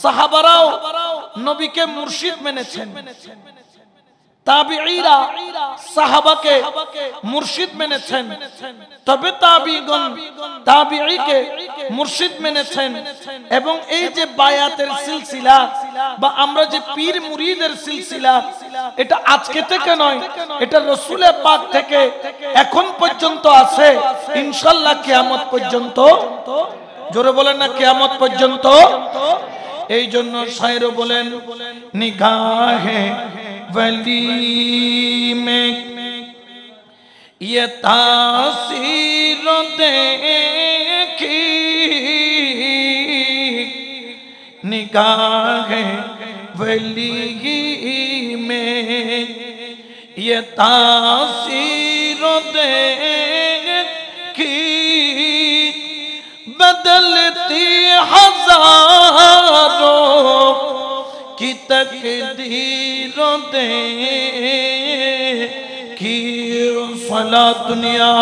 সাহাবারাও নবীকে মুর্শিদ মেনেছেন, তাবিঈরা সাহাবাকে মুর্শিদ মেনেছেন, তবে তাবিঈগণ তাবিঈকে মুর্শিদ মেনেছেন। এবং এই যে বায়াতের সিলসিলা বা আমরা যে পীর মুরিদের সিলসিলা, এটা আজকে থেকে নয়, এটা রাসূলের পাক থেকে এখন পর্যন্ত আছে, ইনশাআল্লাহ কিয়ামত পর্যন্ত। জোরে বলেন না, কিয়ামত পর্যন্ত। এই জন্য শায়র বলেন, নিগাহে वली में ये तासीर देखी, निगाह वली में ये तासीर देखी, बदलती हजारों की तकदीरों दे की फला दुनिया।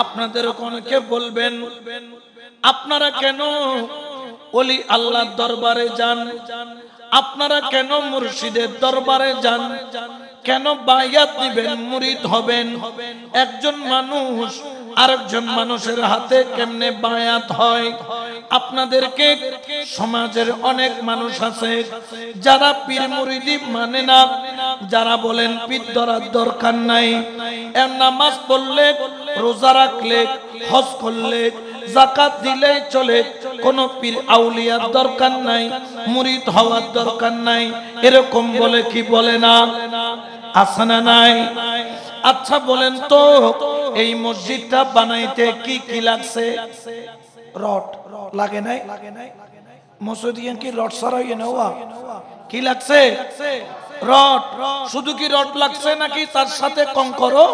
আপনাদের অনেকে বলবেন, আপনারা কেন ওলি আল্লাহর দরবারে যান, আপনারা কেন মুর্শিদের দরবারে যান, কেন বায়াত নিবেন, মুরিদ হবেন? একজন মানুষ আরেকজন মানুষের হাতে কেমনে বায়াত হয়? আপনাদেরকে সমাজের অনেক মানুষ আছে যারা পীর মুরিদি মানে না, যারা বলেন পীর ধরার দরকার নাই, এর নামাজ পড়লে, রোজা রাখলে, হজ করলে, যাকাত দিলে চলে, কোন পীর আউলিয়ার দরকার নাই, মুরিদ হওয়ার দরকার নাই, এরকম বলে কি বলে না? আছে না নাই? আচ্ছা বলেন তো, এই মসজিদটা বানাইতে কি কি লাগছে? রড লাগে নাই? মসজিদে কি রড সারাই নেওয়া? কি লাগছে? রড। শুধু কি রড লাগছে নাকি তার সাথে কংকরও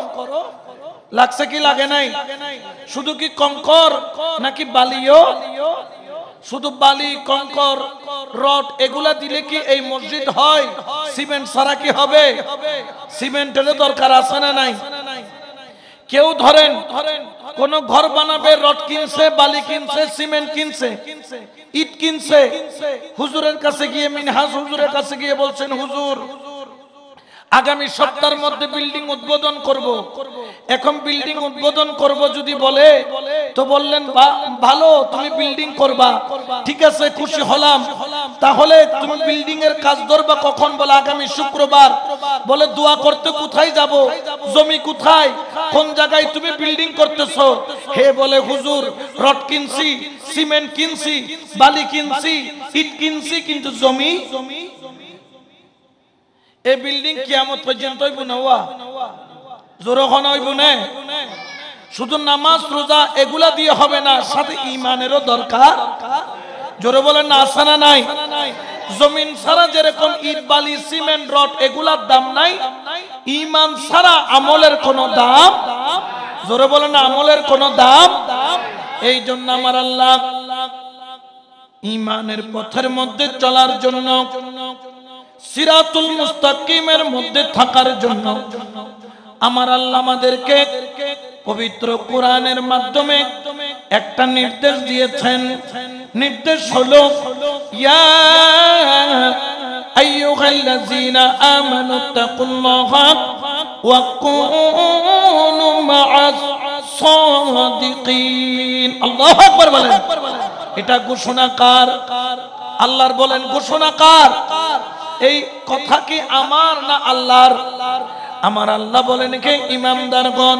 লাগছে? কি লাগে নাই? শুধু কি কংকর নাকি বালিও? শুধু বালি, কংকর, রড এগুলা দিলে কি এই মসজিদ হয়? সিমেন্ট ছাড়া কি হবে? সিমেন্টের দরকার আছে না নাই? কেউ ধরেন কোন ঘর বানাবে, রড কিনছে, বালি কিনছে, সিমেন্ট কিনছে, ইট কিনছে, হুজুরের কাছে গিয়ে, মিনহাজ হুজুরের কাছে গিয়ে বলছেন, হুজুর আগামী সপ্তাহের মধ্যে বিল্ডিং উদ্বোধন করব। এখন বিল্ডিং উদ্বোধন করব যদি বলে, তো বললেন ভালো, তুমি বিল্ডিং করবা, ঠিক আছে, খুশি হলাম। তাহলে তুমি বিল্ডিং এর কাজ ধরবা কখন? বলে আগামী শুক্রবার। বলে দোয়া করতে কোথায় যাব? জমি কোথায়, কোন জায়গায় তুমি বিল্ডিং করতেছো? হে বলে হুজুর রড কিনছি, সিমেন্ট কিনছি, বালি কিনছি, ইট কিনছি, কিন্তু জমি, এই বিল্ডিং কিয়ামত পর্যন্ত হইব না? জোরখন হইব না? শুধু নামাজ রোজা এগুলা দিয়ে হবে না, সাথে ঈমানেরও দরকার। জোরে বলেন না, আছে না নাই? জমিন ছাড়া যেরকম ইট, বালি, সিমেন্ট, রড এগুলার দাম নাই, ঈমান ছাড়া আমলের কোনো দাম। জোরে বলেন না, আমলের কোনো দাম। এই জন্য আমার আল্লাহ ঈমানের পথের মধ্যে চলার জন্য, সিরাতুল মুস্তাকিমের মধ্যে থাকার জন্য আমার আল্লাহ আমাদেরকে পবিত্র কোরআনের মাধ্যমে একটা নির্দেশ দিয়েছেন। নির্দেশ হলো, ইয়া আইয়ুহাল্লাযীনা আমানু তাকুল্লাহা ওয়া কুনু মা'আস সাদিকিন। আল্লাহু আকবার বলেন। এটা ঘোষণাকার আল্লাহর, বলেন ঘোষণাকার। এই কথা কি আমার না আল্লাহর? আমার আল্লাহ বলেন কে, ইমানদারগণ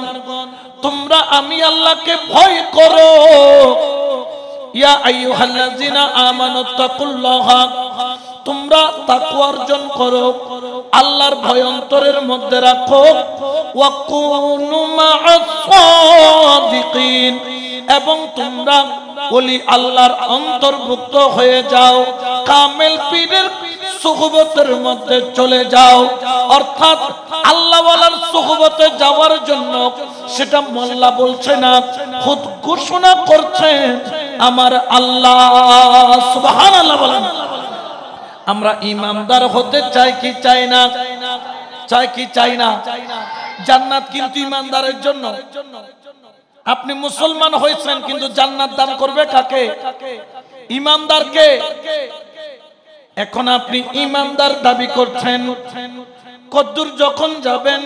তোমরা আমি আল্লাহকে ভয় করো। ইয়া আইয়ুহাল্লাযীনা আমানু তাকুল্লাহা, তোমরা তাকওয়া অর্জন করো, আল্লাহর ভয় অন্তরের মধ্যে রাখো। ওয়া কুনু মা'আস সাদিকিন, এবং তোমরা ওলি আল্লাহর অন্তর্ভুক্ত হয়ে যাও, কামেল পীরের সুহবতের মধ্যে চলে যাও। অর্থাৎ আল্লাহ ওয়ালার সুহবতে যাওয়ার জন্য সেটা মোল্লা বলছে না, খুদ ঘোষণা করছেন আমার আল্লাহ। সুবহানাল্লাহ বলেন। আমরা ইমানদার হতে চাই কি চাই না? চাই কি চাই না? জান্নাত কিন্তু ইমানদারের জন্য। আপনি মুসলমান হয়েছেন কিন্তু জান্নাত দান করবে কাকে? ইমানদারকে। এখন আপনি ইমানদার দাবি করছেন, কদ্দুর যখন যাবেন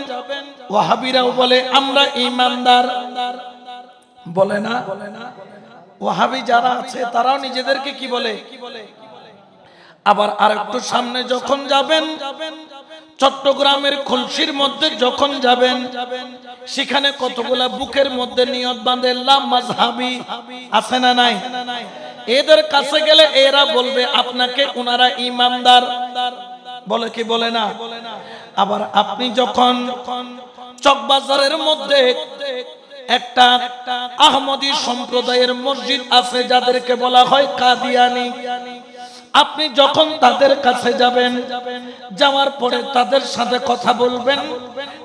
ওয়াহাবিরাও বলে আমরা ইমানদার, বলে না? ওয়াহাবি যারা আছে তারাও নিজেদেরকে কি বলে? আবার আরেকটু সামনে যখন যাবেন, চট্টগ্রামের খুলশির মধ্যে যখন যাবেন, সেখানে কতগুলা বুকের মধ্যে নিয়ত বাঁধে লা মাযহাবি, আছে না নাই? এদের কাছে গেলে এরা বলবে আপনাকে ওনারা ইমানদার, বলে কি বলে না? আবার আপনি যখন চকবাজারের মধ্যে একটা আহমদী সম্প্রদায়ের মসজিদ আছে যাদেরকে বলা হয় কাদিয়ানি, আপনি যখন তাদের কাছে যাবেন, যাওয়ার পরে তাদের সাথে কথা বলবেন,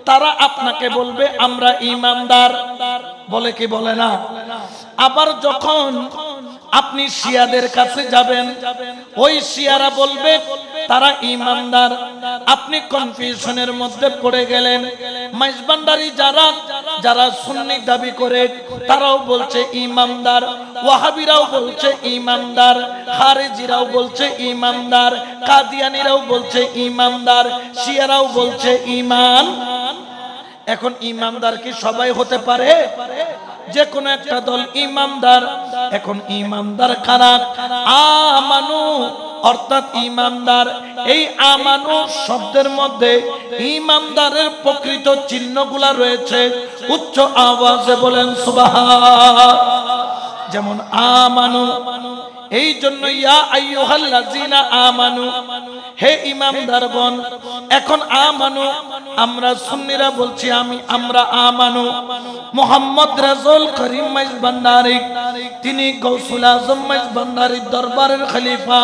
তারা আপনাকে বলবে আমরা ইমানদার, বলে কি বলে না? আবার যখন আপনি শিয়াদের কাছে যাবেন, ওই শিয়ারা বলবে তারা ইমানদার। আপনি কনফিউশনের মধ্যে পড়ে গেলেন। মাইজবান্ডারি যারা সুন্নি দাবি করে তারাও বলছে ইমানদার, ওয়াহাবিরাও বলছে ইমানদার, খারেজিরাও বলছে ইমানদার, কাদিয়ানিরাও বলছে ইমানদার, শিয়ারাও বলছে ঈমান। এখন ইমানদার কি সবাই হতে পারে? যে কোনো একটা দল ইমানদার। এখন ইমানদার কারা? আমানু অর্থাৎ ইমানদার। এই আমানু শব্দের মধ্যে ইমানদারের প্রকৃত চিহ্নগুলা রয়েছে। উচ্চ আওয়াজে বলেন সুবহান। যেমন আমানু, এই জন্য ইয়া আইয়ুহাল্লাযিনা আমানু, হে ইমানদারগণ। এখন আমানু আমরা সুন্নিরা বলছি আমরা আমানু মুহাম্মদ রাসূল করিম মাইজবান্ডারি, তিনি গৌসুল আজম মাইজবান্ডারির দরবারের খলিফা,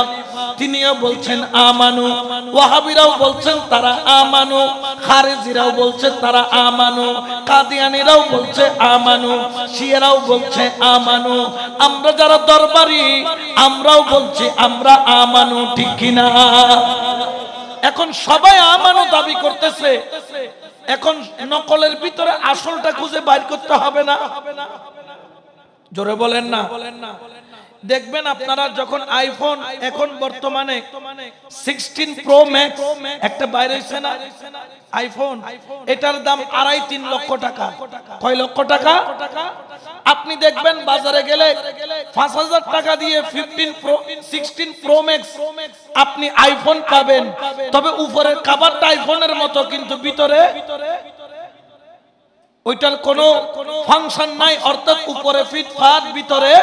তিনিও বলছেন আমানু। ওয়াহাবিরাও বলছেন তারা আমানু, খারেজিরাও বলছে তারা আমানু, কাদিয়ানিরাও বলছে আমানু, শিয়ারাও বলছে আমানু। আমরা যারা দরবারি আমরাও বলছি আমরা আমানু, ঠিক কিনা? এখন সবাই আমানু দাবি করতেছে। এখন নকলের ভিতরে আসলটা খুঁজে বাইর করতে হবে না? জোরে বলেন না? দেখবেন আপনারা যখন আইফোন, এখন বর্তমানে 16 প্রো ম্যাক্স একটা বাইরে হইছে না আইফোন, এটার দাম 2.5-3 লক্ষ টাকা। কয় লক্ষ টাকা? আপনি দেখবেন বাজারে গেলে 5000 টাকা দিয়ে 16 প্রো ম্যাক্স আপনি আইফোন পাবেন। তবে উপরের কভারটা আইফোনের মতো, কিন্তু ভিতরে ওইটার কোনো ফাংশন নাই। অর্থাৎ উপরে ফিটফাট, ভিতরে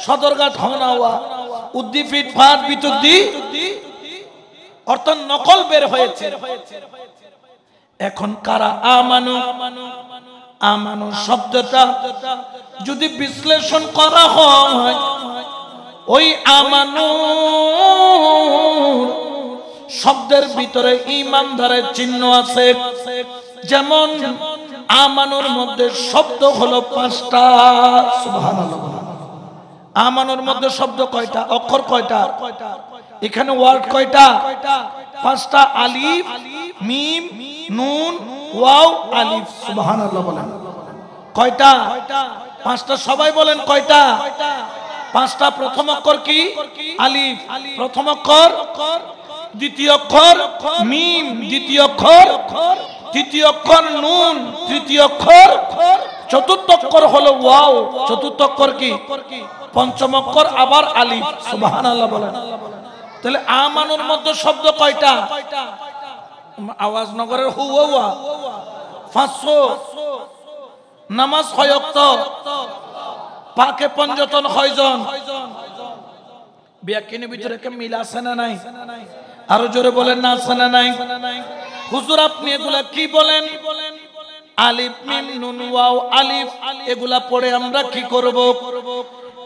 সদরঘাট হওয়া, উদ্দি ফিটফাট বিতুদ্দি, অর্থাৎ নকল বের হয়েছে। এখন কারা আমানু? আমানু শব্দটা যদি বিশ্লেষণ করা হয়, ওই আমানু শব্দের ভিতরে ঈমানদারের চিহ্ন আছে। যেমন আমানুর মধ্যে শব্দ হলো 5টা। সুবহানাল্লাহ। আমানুর মধ্যে শব্দ কয়টা? অক্ষর কয়টা? এখানে ওয়ার্ড কয়টা? 5টা। আলিফ, মিম, নুন, ওয়াও, আলিফ। সুবহানাল্লাহ বলেন। কয়টা? 5টা। সবাই বলেন কয়টা? 5টা। প্রথম অক্ষর কি? আলিফ। প্রথম অক্ষর। দ্বিতীয় অক্ষর মিম। দ্বিতীয় অক্ষর। তৃতীয় অক্ষর নুন। তৃতীয় অক্ষর। চতুর্থ অক্ষর হলো ওয়াও। চতুর্থ অক্ষর কি? পঞ্চম অক্ষর আবার আলিফ। সুবহানাল্লাহ বলেন। তাহলে আমানুর মধ্যে শব্দ কয়টা? আওয়াজ নগরের হুয়া 500। নামাজ কয় ওয়াক্ত? পাকে পঞ্জতন কয়জন? ব্যাখ্যানের ভিতরে কি মিল আছে না নাই? আরো জোরে বলেন না, আছে না নাই? হুজুর আপনি এগুলা কি বলেন? আলিফ, মিম, নুন, ওয়াও, আলিফ, এগুলা পড়ে আমরা কি করব?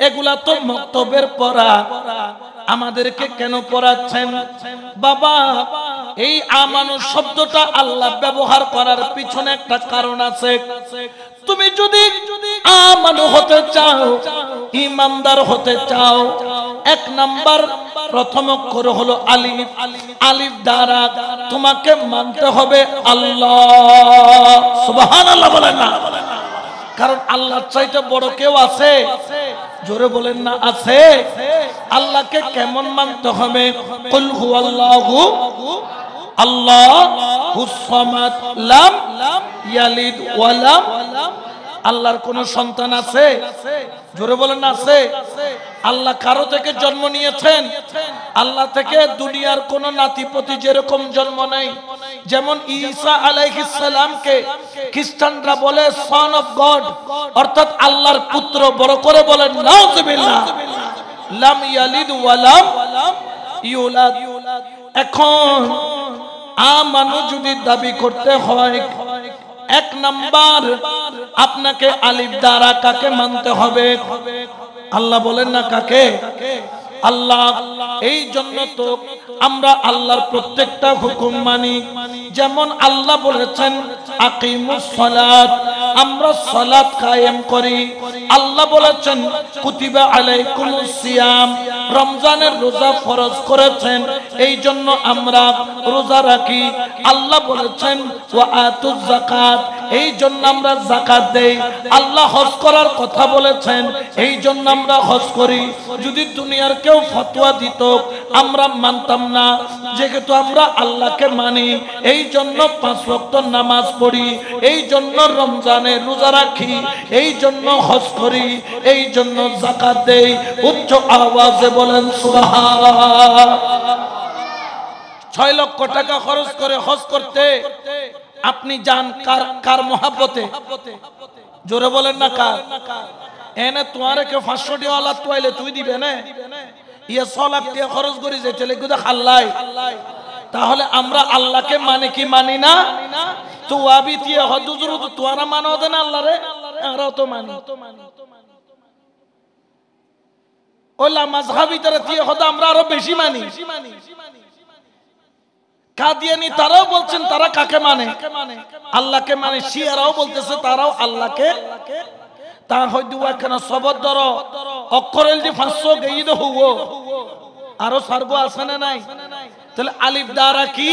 এগুলা তো মক্তবের পড়া। আমাদেরকে কেন পড়াচ্ছেন? বাবা, এই আমানু শব্দটা আল্লাহ ব্যবহার করার পিছনে একটা কারণ আছে। তুমি যদি আমানু হতে চাও, ইমানদার হতে চাও, 1 নাম্বার প্রথম অক্ষর হলো আলিফ। আলিফ দ্বারা তোমাকে মানতে হবে আল্লাহ। সুবহানাল্লাহ বলেন না? কারণ আল্লাহর চাইতে বড় কেউ আছে? জোরে বলেন না আছে? আল্লাহকে কেমন মানতে হবে? কুল হুয়াল্লাহু আল্লাহুস সামাদ লাম ইয়ালিদ ওয়া লাম। আল্লাহর কোন সন্তান আছে? জোরে বলেন না আছে? আল্লাহ কারো থেকে জন্ম নিয়েছেন? আল্লাহ থেকে দুনিয়ার কোন নাতিপতি যেরকম জন্ম নেই। যেমন ঈসা আলাইহিস সালামকে খ্রিস্টানরা বলে সন অফ গড, অর্থাৎ আল্লাহর পুত্র। বড় করে বলেন নাউযুবিল্লাহ। লাম ইয়ালিদ ওয়া লাম ইউলাদ। এখন আমানু যদি দাবি করতে হয়, এক নাম্বার আপনাকে আলিফ দ্বারা কাকে মানতে হবে? আল্লাহ বলেন না কাকে? আল্লাহ। এই জন্য তো আমরা আল্লাহর প্রত্যেকটা হুকুম মানি। যেমন আল্লাহ বলেছেন আকিমুস সালাত, আমরা সালাত কায়েম করি। আল্লাহ বলেছেন কুতিবা আলাইকুমুস সিয়াম, রমজানের রোজা ফরজ করেছেন, এই জন্য আমরা রোজা রাখি। আল্লাহ বলেছেন ওয়া আতুজ যাকাত, এই জন্য আমরা যাকাত দেই। আল্লাহ হজ করার কথা বলেছেন, এই জন্য আমরা হজ করি। যদি দুনিয়ার কেউ ফতোয়া দিত আমরা মানতাম না, যেহেতু আমরা আল্লাহকে মানি এই জন্য 5 ওয়াক্ত নামাজ পড়ি, এই জন্য রমজানে রোজা রাখি, এই জন্য হজ করি, এই জন্য যাকাত দেই। উচ্চ আওয়াজে বলেন সুবহানাল্লাহ। 6 লক্ষ টাকা খরচ করে হজ করতে আপনি যান কার মহব্বতে? জোরে বলেন না কার? এনে তোমারে কে 500 টাকা আল্লাহ তোয়াইলে তুই দিবে না? ইয়া 6 লাখ টাকা খরচ করি যে ছেলে গুদা খাল্লাই। তাহলে আমরা আল্লাহকে মানে কি মানি না? তো ওয়াবি তিয়া হুজুর তো তোরা মানো দেন আল্লাহ রে, আমরাও তো মানি। ওলা মাযহাবী তারা তিয়া খোদা আমরা আরো বেশি মানি। কাদিয়ানি তারাও বলছেন তারা কাকে মানে? আল্লাহকে মানে। শিয়ারাও বলতেছে তারাও আল্লাহকে। তা হয়তো কেন সবর ধর অক্ষরের যে 500 গেই তো হবো আরো সার্গ আছে না নাই? তাহলে আলিফ দ্বারা কি?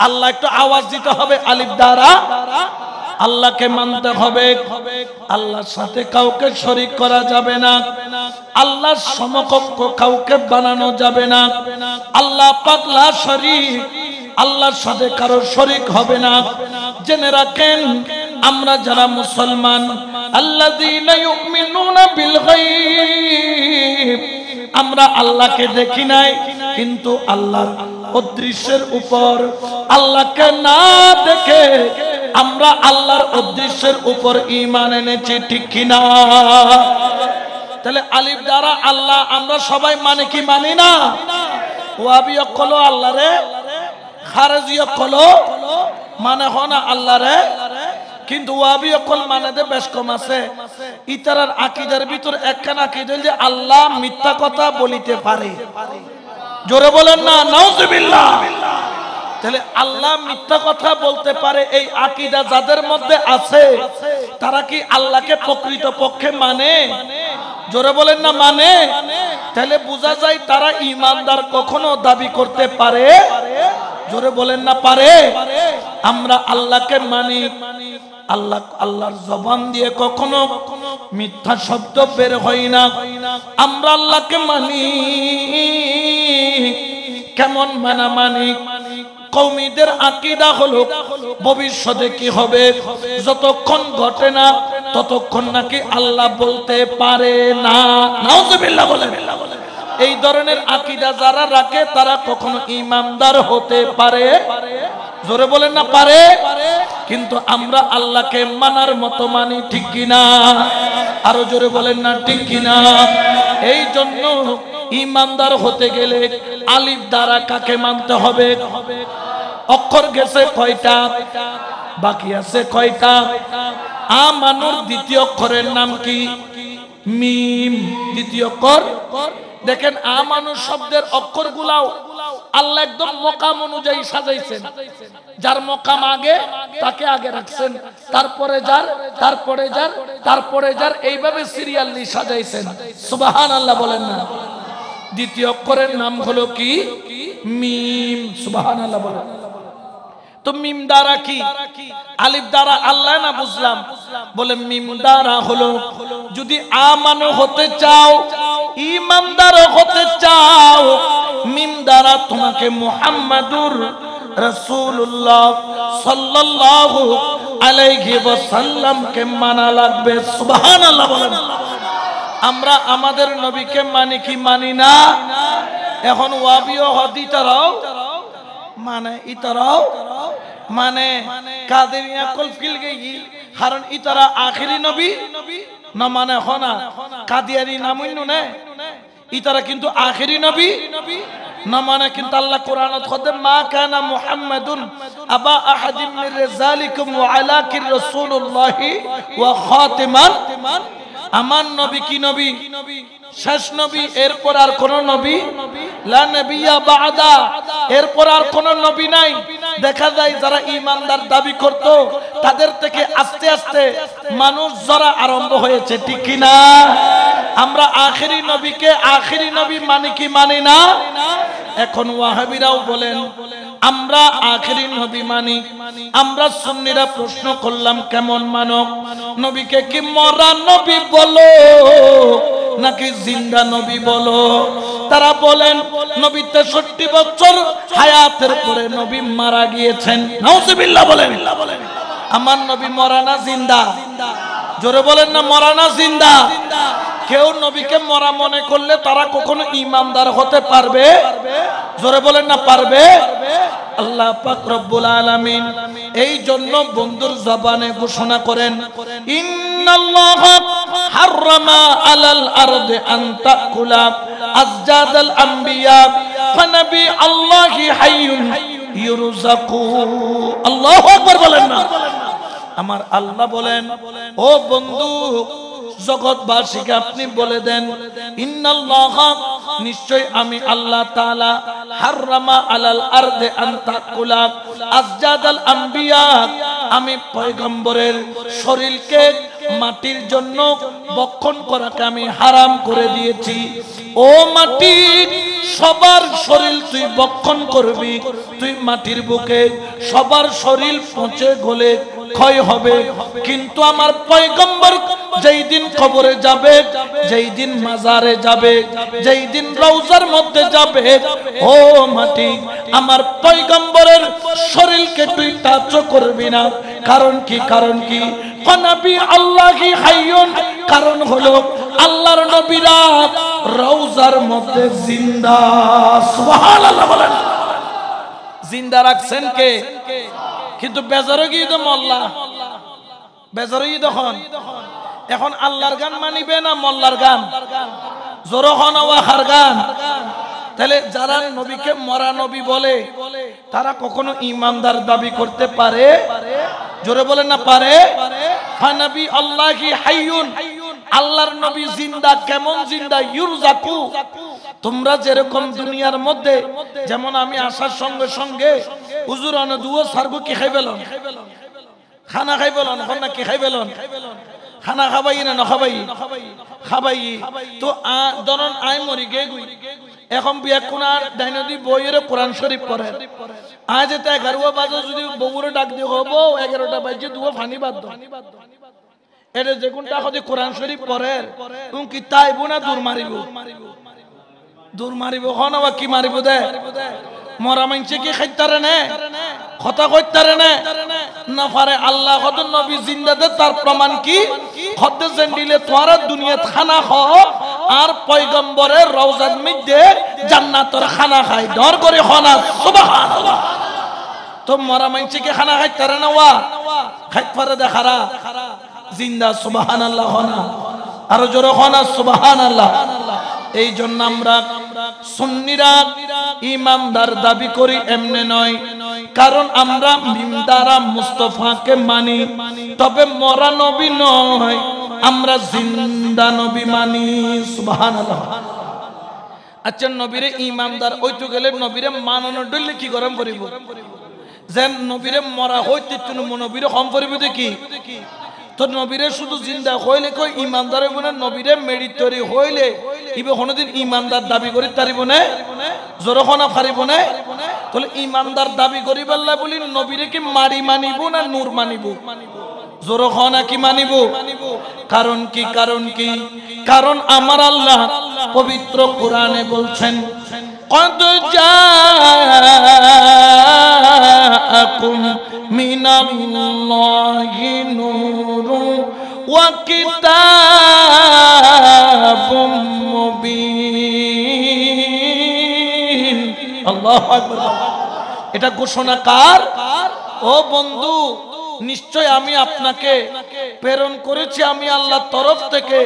আল্লাহ একটু আওয়াজ দিতে হবে। আলিফ দ্বারা আল্লাহকে মানতে হবে। আল্লাহর সাথে কাউকে শরীক করা যাবে না, আল্লাহর সমকক্ষ কাউকে বানানো যাবে না। আল্লাহ পাক লা শরীক, আল্লাহর সাথে কারো শরীক হবে না। জেনে রাখেন আমরা যারা মুসলমান, আল্লাযীনা ইউমিনুনা বিল গায়ব, আমরা আল্লাহকে দেখি নাই কিন্তু আল্লাহর অদৃশ্যের উপর, আল্লাহকে না দেখে আমরা আল্লাহর অদৃশ্যের উপর ঈমান এনেছি, ঠিক কি না? তাহলে আলিফ দ্বারা আল্লাহ আমরা সবাই মানে কি মানি না? ওয়াহাবী কলো আল্লাহ রে, খারেজি কলো মানে হনা আল্লাহ রে, কিন্তু ওয়াহাবী কল মানে দে বেশ কম আছে। ইতারার আকীদার ভিতর একখান আকীদা যে আল্লাহ মিথ্যা কথা বলিতে পারে। জোরে বলেন না নাউযুবিল্লাহ। তাহলে আল্লাহ মিথ্যা কথা বলতে পারে এই আকীদা যাদের মধ্যে আছে, তারা কি আল্লাহকে প্রকৃত পক্ষে মানে? জোরে বলেন না মানে? তাহলে বোঝা যায় তারা ঈমানদার কখনো দাবি করতে পারে? জোরে বলেন না পারে? আমরা আল্লাহকে মানি, আল্লাহ আল্লাহর জবান দিয়ে কখনো মিথ্যা শব্দ বের হয় না। আমরা আল্লাহকে মানি। কেমন মানা মানি? কওমীদের আকীদা হলো ভবিষ্যতে কি হবে যতক্ষণ ঘটে না ততক্ষণ নাকি আল্লাহ বলতে পারে না। নাউযুবিল্লাহ বলেন। এই ধরনের আকীদা যারা রাখে তারা কখনো ঈমানদার হতে পারে? জোরে বলেন না পারে? কিন্তু আমরা আল্লাহকে মানার মতো মানি, ঠিক কিনা? আরো জোরে বলেন না ঠিক কিনা? এই জন্য ঈমানদার হতে গেলে আলিফ দ্বারা কাকে মানতে হবে? অক্ষর গেছে কয়টা? বাকি আছে কয়টা? আমানুর দ্বিতীয় অক্ষরের নাম কি? মিম। দ্বিতীয় অক্ষর দেখেন আমানু শব্দের অক্ষরগুলাও আল্লাহ একদম মকাম অনুযায়ী সাজাইছেন। যার মকাম আগে তাকে আগে রাখছেন, তারপরে যার, তারপরে যার, তারপরে যার, এইভাবে সিরিয়ালি সাজাইছেন। সুবহানাল্লাহ বলেন না? দ্বিতীয় অক্ষরের নাম হলো কি? মিম। সুবহানাল্লাহ বলেন। তো মিম দ্বারা কি? আলিফ দ্বারা আল্লাহ না বুঝলাম? বলে মিম দ্বারা হলো যদি আমানু হতে চাও, ঈমানদার হতে চাও, মিম দ্বারা তোমাকে মুহাম্মাদুর রাসূলুল্লাহ সাল্লাল্লাহু আলাইহি ওয়াসাল্লাম কে মানা লাগবে। সুবহানাল্লাহ বলেন। আমরা আমাদের নবীকে মানি কি মানি না? এখন ওয়াহাবি ও হাদিতারাও মানে ইতারাও মানে কাদেরিয়া কলফিল গই, কারণ ইতারা আখেরি নবী না মানে হনা কাদিয়ানি নামইনু নে, ইতারা কিন্তু আখেরি নবী না মানে। কিন্তু আল্লাহ কোরআনত খোদে মা কানা মুহাম্মাদুন আবা আহাদিম মির রিজালিকুম ওয়া আলাকির রাসূলুল্লাহি ওয়া খাতিমান। আমার নবী কি নবী? শেষ নবী, এরপর আর কোন নবী লা নবিয়্যা বাদা, এরপর আর কোন নবী নাই। দেখা যায় যারা ঈমানদার দাবি করত তাদের থেকে আস্তে আস্তে মানুষ জরা আরম্ভ হয়েছে, ঠিক কি না? আমরা আখেরি নবীকে আখেরি নবী মানি কি মানি না? এখন ওয়াহাবিরাও বলেন আমরা আখেরি নবী মানি। আমরা সুন্নিরা প্রশ্ন করলাম কেমন মানো? নবীকে কি মরা নবী বলো নাকি জিন্দা নবী বলো? তারা বলেন নবী 63 বছর হায়াতের পরে নবী মারা গিয়েছেন। নাউজুবিল্লাহ বলেন। আমার নবী মরা না জিন্দা? জোরে বলেন না মরা না জিন্দা? কেউ নবীকে মরা মনে করলে তারা কখনো ঈমানদার হতে পারবে? জোরে বলেন না পারবে? আল্লাহ পাক রব্বুল আলামিন এই জন্য বন্ধুর জবানে ঘোষণা করেন ইন্নাল্লাহা হাররামা আলাল আরদি আন তাকুলা আজজাদাল আম্বিয়া ফানাবি আল্লাহি হাইয়ুন ইউরযাকু। আল্লাহু আকবার বলেন না? আমার আল্লাহ বলেন ও বন্ধু জগৎবাসীকে আপনি বলে দেন ইন্নাল্লাহা নিশ্চয় আমি আল্লাহ তাআলা হাররামা আলাল আরদি আন তাকুলা আজজাদাল আম্বিয়া আমি পয়গম্বরের শরীরকে মাটির জন্য বক্ষণ করাকে আমি হারাম করে দিয়েছি। ও মাটি সবার শরীর তুই বক্ষণ করবি, তুই মাটির বুকে সবার শরীর পচে গলে ক্ষয় হবে, কিন্তু আমার পয়গম্বর যেই দিন কবরে যাবে, যেই দিন মাজারে যাবে, যেই দিন রওজার মধ্যে যাবে, ও মাটি আমার পয়গম্বরের শরীরকে তুই টাচ করবি না। কারণ কি? কারণ কি? ফানাবি আল্লাহি হাইয়ুন, কারণ হলো আল্লাহর নবীরা রওজার মধ্যে জিন্দা। সুবহানাল্লাহ বলেন। জিন্দা রাখছেন কে? কিন্তু বেজারো গিয়ে তো মোল্লা, বেজারো গিয়ে তখন এখন আল্লাহর গান মানিবে না মোল্লার গান? জোর হন ওয়াহার গান। তাহলে যারা নবীকে মরা নবী বলে তারা কখনো ঈমানদার দাবি করতে পারে? জোরে বলেন না পারে? ফানাবি আল্লাহি হাইয়ুন, আল্লাহর নবী জিন্দা। কেমন জিন্দা? ইউরযাকু। তোমরা যেরকম দুনিয়ার মধ্যে যেমন আমি আসার সঙ্গে সঙ্গে হুজুর আনা দুও সারগো কি খাই পেলন, খানা খাই পেলন, এখন না কি খাই পেলন, খানা খাবাই না না খাবাই খাবাই। তো ধরুন আই মরি গে গুই এখন বিয়া কোনার ডাইনদি বইয়ের কোরআন শরীফ পড়ে। আজ এটা 11 বাজে যদি বউরে ডাক দিয়ে হবো 11টা বাজে দুও ফানি বাদ দাও। এটা যে কোনটা যদি কোরআন শরীফ পড়ে তুমি কি তাইব না দূর মারিব? দূর মারিব হন বা কি মারিব দে? মরা মানছে কি খাইতারে না কথা কইতারে না পারে। আল্লাহ কত নবী জিন্দা দে তার প্রমাণ কি? খদ্দে জেন্ডিলে তোরা দুনিয়াত খানা খাও আর পয়গম্বরের রওজার মধ্যে জান্নাতের খানা খাই ডর করে খানা। সুবহানাল্লাহ। তো মরা মানছে কি খানা খাইতারে না? ওয়া খাইত পারে দেখারা জিন্দা। সুবহানাল্লাহ হনা আর জোরে হনা সুবহানাল্লাহ। এই জন্য আমরা সুন্নিরা ইমানদার দাবি করি এমনি নয়, কারণ আমরা মিমদারা মুস্তাফাকে মানি, তবে মরা নবী নয়, আমরা জিন্দা নবী মানি। সুবহানাল্লাহ। আচ্ছা নবীরে ইমানদার ওইটু গেলে নবীরে মানানো ডলে কি গরম করিব? যেন নবীরে মরা হইতে তুমি নবীরে কম করিব দেখি। তো নবীরে শুধু জিন্দা হইলে কই ইমানদার হইব না? নবীরে মেরিটরি হইলে ইবে কোনদিন ইমানদার দাবি করি তারিব না? জোরখনা পারিব না? তাহলে ইমানদার দাবি করি আল্লাহ বলি নবীরে কি মারি মানিব না নূর মানিব? জোরে হনা কি মানিব? কারণ কি? কারণ আমার আল্লাহ পবিত্র কোরআনে বলছেন قد جاءكم من الله نور وكتاب مبين আল্লাহু আকবার। এটা ঘোষণা কার? ও বন্ধু, নিশ্চয় আমি আপনাকে প্রেরণ করেছি আমি আল্লাহর তরফ থেকে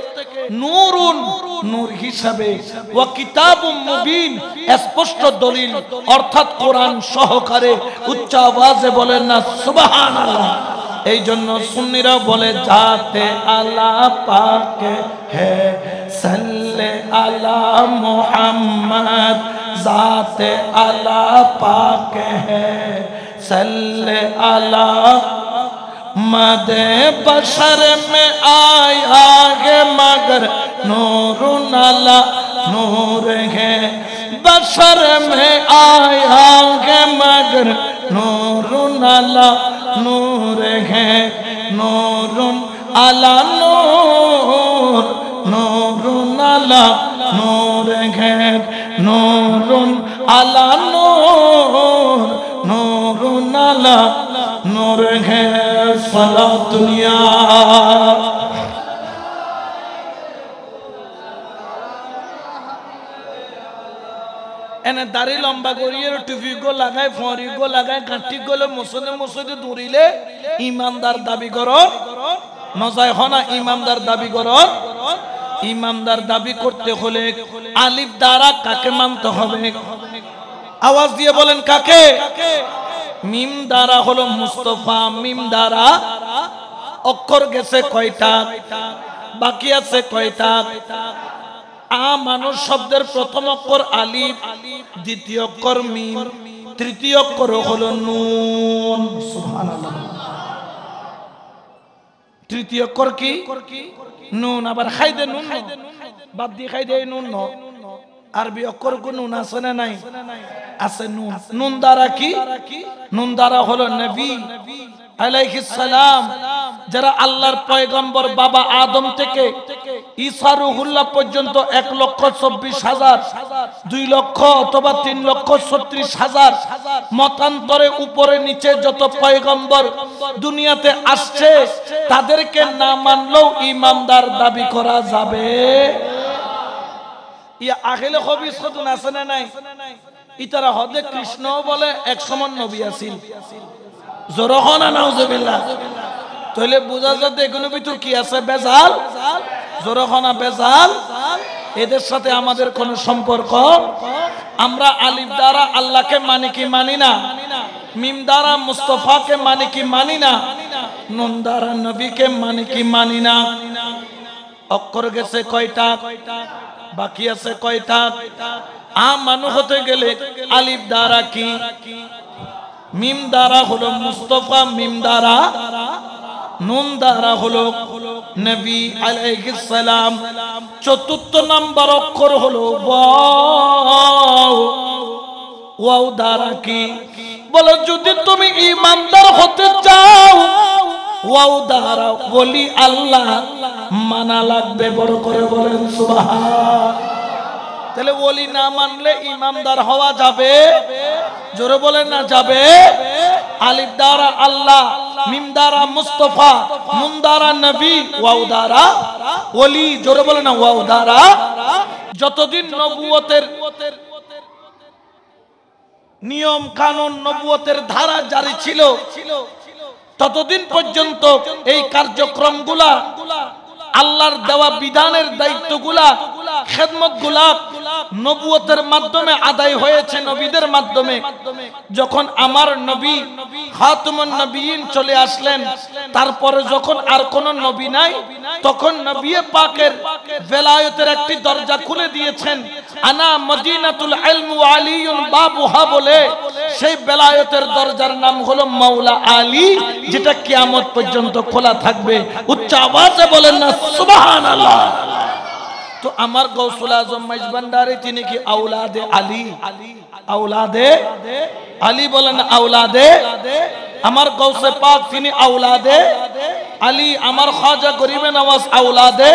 নূরুন, নূর হিসাবে, ওয়া কিতাবুম মুবিন, স্পষ্ট দলিল অর্থাৎ কোরআন সহকারে। উচ্চ আওয়াজে বলেন না সুবহানাল্লাহ। এই জন্য সুন্নিরা বলে জাতে আল্লাহ পাকে হে সাল্লে আলা মুহাম্মদ, জাতে আল্লাহ পাকে হে সাল্লে আলা मदे बशर में आया है मगर नूर नाला नूर है, बशर में आया है मगर नूर नाला नूर है, नूर आला नूर, नूर नाला नूर है, नूर आला नूर, नूर नाला नूर है। साला दुनिया এনে দাড়ি লম্বা করিয়ে টুপি গো লাগায়, ফরি গো লাগায়, কাঠি গলে মসজিদে দৌড়িলে ইমানদার দাবি করো নজায় হনা। ইমানদার দাবি করো। ইমানদার দাবি করতে হলে আলিফ দ্বারা কাকে মানতে হবে? আওয়াজ দিয়ে বলেন কাকে? মিম দ্বারা হলো মুস্তাফা। মিম দ্বারা অক্ষর গেছে কয়টা? বাকি আছে কয়টা? মানুষ শব্দের প্রথম অক্ষর আলিফ, দ্বিতীয় অক্ষর মিম, তৃতীয় অক্ষর হলো নুন। সুবহানাল্লাহ। তৃতীয় অক্ষর কি? নুন। আবার খাইদে নুন, বাদ দিয়ে খাইদে নুন। আরবি অক্ষর কোন নুন আছে না নাই? আছে নুন। নুন দ্বারা কি? নুন দ্বারা হলো নবী আলাইহিস সালাম, যারা আল্লাহর পয়গম্বর বাবা আদম থেকে ঈসা রুহুল্লাহ পর্যন্ত 1,24,000, 2 লক্ষ অথবা 3,36,000 মতান্তরে উপরে নিচে যত পয়গম্বর দুনিয়াতে আসছে তাদেরকে না মানলেও ইমানদার দাবি করা যাবে। ইয়া আখিলে খবিস কতন আছে না নাই? ইতারা হদে কৃষ্ণ বলে এক সমান নবী আছিল। জোরহনা নাউজুবিল্লাহ। তাহলে বোঝা যাচ্ছে এগুলোর ভিতর কি আছে? বেজাল। জোরহনা বেজাল। এদের সাথে আমাদের কোনো সম্পর্ক। আমরা আলিফ দ্বারা আল্লাহকে মানি কি মানি না? মিম দ্বারা মুস্তাফাকে মানি কি মানি না? নুন দ্বারা নবীকে মানি কি মানি না? অক্ষর গেছে কয়টা? বাকি আছে কয়টা? মানুষ হতে গেলে আলিফ দ্বারা কি? মিম দ্বারা হলো মুস্তাফা, মিম দ্বারা, নুন দ্বারা হলো নবী আলাইহিস সালাম। চতুর্থ নাম্বার অক্ষর হলো ওয়াও। ওয়াও দ্বারা কি? বলো যদি তুমি ঈমানদার হতে চাও ওয়াও দ্বারা বলি আল্লাহ মানা লাগবে। বড় করে বলেন সুবহান। তাহলে ওলি না মানলে ইমানদার হওয়া যাবে? জোরে বলেন না যাবে? আলিফ দ্বারা আল্লাহ, মিম দ্বারা মুস্তাফা, নুন দ্বারা নবী, ওয়াও দ্বারা ওলি। জোরে বলেন না ওয়াও দ্বারা। যতদিন নবুয়তের নিয়ম কানুন, নবুয়তের ধারা জারি ছিল ততদিন পর্যন্ত এই কার্যক্রমগুলা, আল্লাহর দেওয়া বিধানের দায়িত্বগুলা, খেদমতগুলা নবুয়তের মাধ্যমে আদায় হয়েছে, নবীদের মাধ্যমে। যখন আমার নবী খাতুমুন নবিয়্যিন চলে আসলেন, তারপরে যখন আর কোন নবী নাই, তখন নবী পাকের বেলায়েতের একটি দরজা খুলে দিয়েছেন। আনা মদিনাতুল ইলম ওয়া আলিয়ুন বাবুহা বলে সেই বেলায়েতের দরজার নাম হলো মাওলা আলী, যেটা কিয়ামত পর্যন্ত খোলা থাকবে। উচ্চ আওয়াজে বলেন না সুবহানাল্লাহ। তো আমার গৌসুল আজম মাইজভান্ডারী তিনি কি আওলাদে আলী? আওলাদে আলী বলেন, আওলাদে। আমার গৌসে পাক তিনি আওলাদে আলী। আমার খাজা গরিবে নওয়াজ আওলাদে।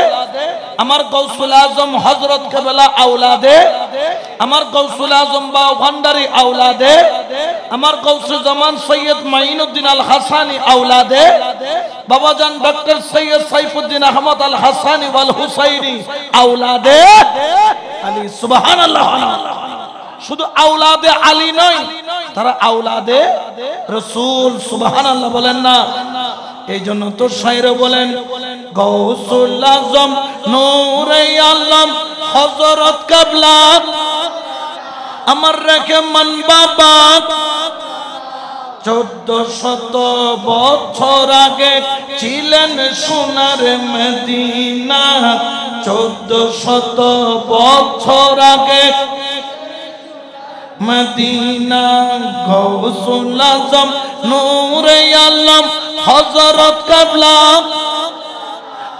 আমার গৌসুল আজম হযরত কেবলা আওলাদে। আমার গৌসুল আজম ভান্ডারী আওলাদে। আমার গৌসে জামান সৈয়দ মাইনুদ্দিন আল হাসানি আওলাদে। বাবাজান ডক্টর সৈয়দ সাইফুদ্দিন আহমদ আল হাসানি ওয়াল হুসাইনি আওলাদে আলী। সুবহানাল্লাহ। শুধু আওলাদে আলী নয়, তারা আওলাদে রাসূল। সুবহানাল্লাহ বলেন না? এই জন্য তো শায়র বলেন, গৌসুল আজম নূরে আলম হযরত কেবলা আমার রেখে মান বাবা 1400 বছর আগে ছিলেন সোনার মদিনা। 1400 বছর আগে মদিনা। গৌসুল আজম নূরে আলম হযরত কেবলা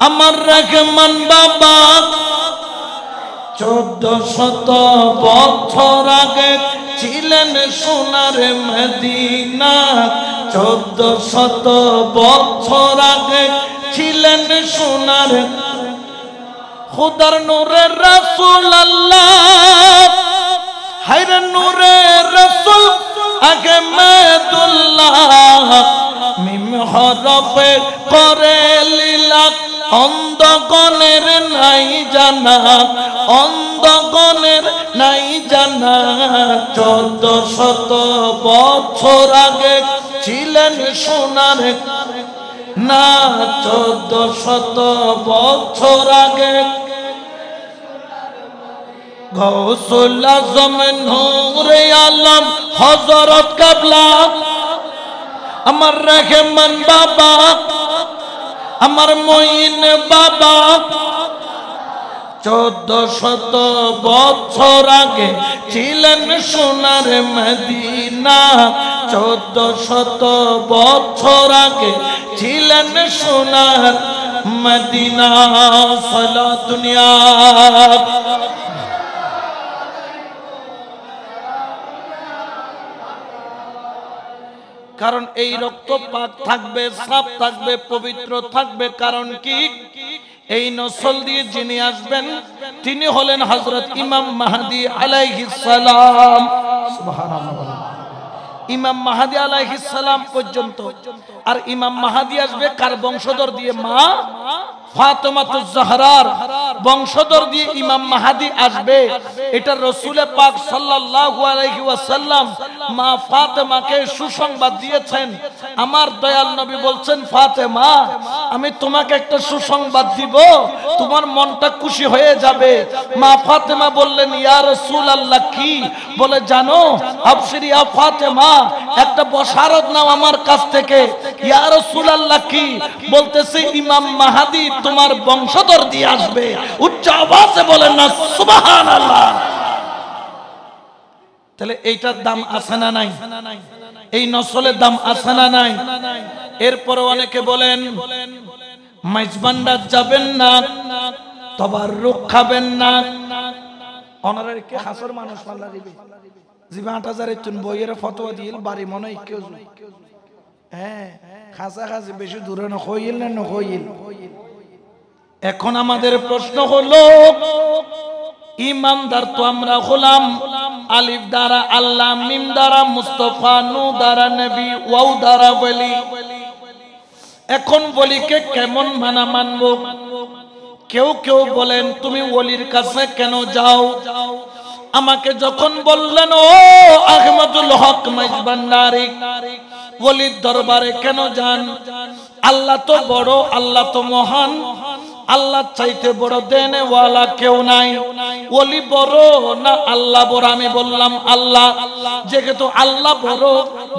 আমার রহমান বাবা 1400 বছর আগে ছিলেন সোনার মদিনা। 1400 বছর আগে ছিলেন সোনার। খুদার নূরে রাসূল আল্লাহ, হায়রে নূরে রাসূল আহমেদুল্লাহ মিম হরফে করে লীলা অন্ধগণের নাই জানা, অন্ধগণের নাই জানা। 1400 বছর আগে ছিলেন সোনার না। 1400 বছর আগে গৌসুল আজম নূরে আলম হযরত কেবলা আমার রহমান বাবা আমার মঈন বাবা 1400 বছর আগে ছিলেন সোনার মদিনা। 1400 বছর আগে ছিলেন সোনার মদিনা। সালাত দুনিয়া কারণ এই রক্ত পাক থাকবে, সাফ থাকবে, পবিত্র থাকবে। কারণ কি? এই নসল দিয়ে যিনি আসবেন তিনি হলেন হযরত ইমাম মাহদী আলাইহিস সালাম। সুবহানাল্লাহ। ইমাম মাহদী আলাইহিস সালাম পর্যন্ত। আর ইমাম মাহদী আসবে কার বংশধর দিয়ে? মা ফাতেমাতুজ জাহরার বংশধর দিয়ে ইমাম মাহদী আসবে। এটা রাসূল পাক সাল্লাল্লাহু আলাইহি ওয়াসাল্লাম মা ফাতেমাকে সুসংবাদ দিয়েছেন। আমার দয়াল নবী বলছেন, ফাতেমা আমি তোমাকে একটা সুসংবাদ দিব, তোমার মনটা খুশি হয়ে যাবে। মা ফাতেমা বললেন, ইয়া রাসূলুল্লাহ কি? বলে, জানো আবশিরি ইয়া ফাতেমা, একটা বশারত নাও আমার কাছ থেকে। ইয়া রাসূলুল্লাহ কি? বলতেছে ইমাম মাহদী তোমার বংশধর দিয়ে আসবে। উচ্চ আওয়াজে বলেন না সুবহানাল্লাহ। তাহলে এইটার দাম আছে না নাই? এই নসলের দাম আছে না নাই? এরপর অনেকে বলেন মাইজভান্ডার যাবেন না, তবাররুক খাবেন না। অনারে কে হাসর মানুষ পাল্লা দিবে জিবা 8000 এর তুন বইয়ের ফতোয়া দিল বাড়ি মনে কেউ। হ্যাঁ, খাসা খাসি বেশি দূরে না হইল না হইল। এখন আমাদের প্রশ্ন হলো, ইমানদার তো আমরা হলাম আলিফ দ্বারা আল্লাহ, মিম দ্বারা মুস্তাফা, নূন দ্বারা নবী, ওয়াও দ্বারা ওলি। এখন ওলিকে কেমন মানবো? কেউ কেউ বলেন তুমি ওলির কাছে কেন যাও? আমাকে যখন বললেন ও আহমদুল হক মাইজভান্ডারী ওলির দরবারে কেন যান? আল্লাহ তো বড়, আল্লাহ তো মহান, আল্লাহ চাইতে বড় দেনেওয়ালা কেউ নাই। ওলি বড় না আল্লাহ বড়? আমি বললাম আল্লাহ। যেহেতু আল্লাহ বড়,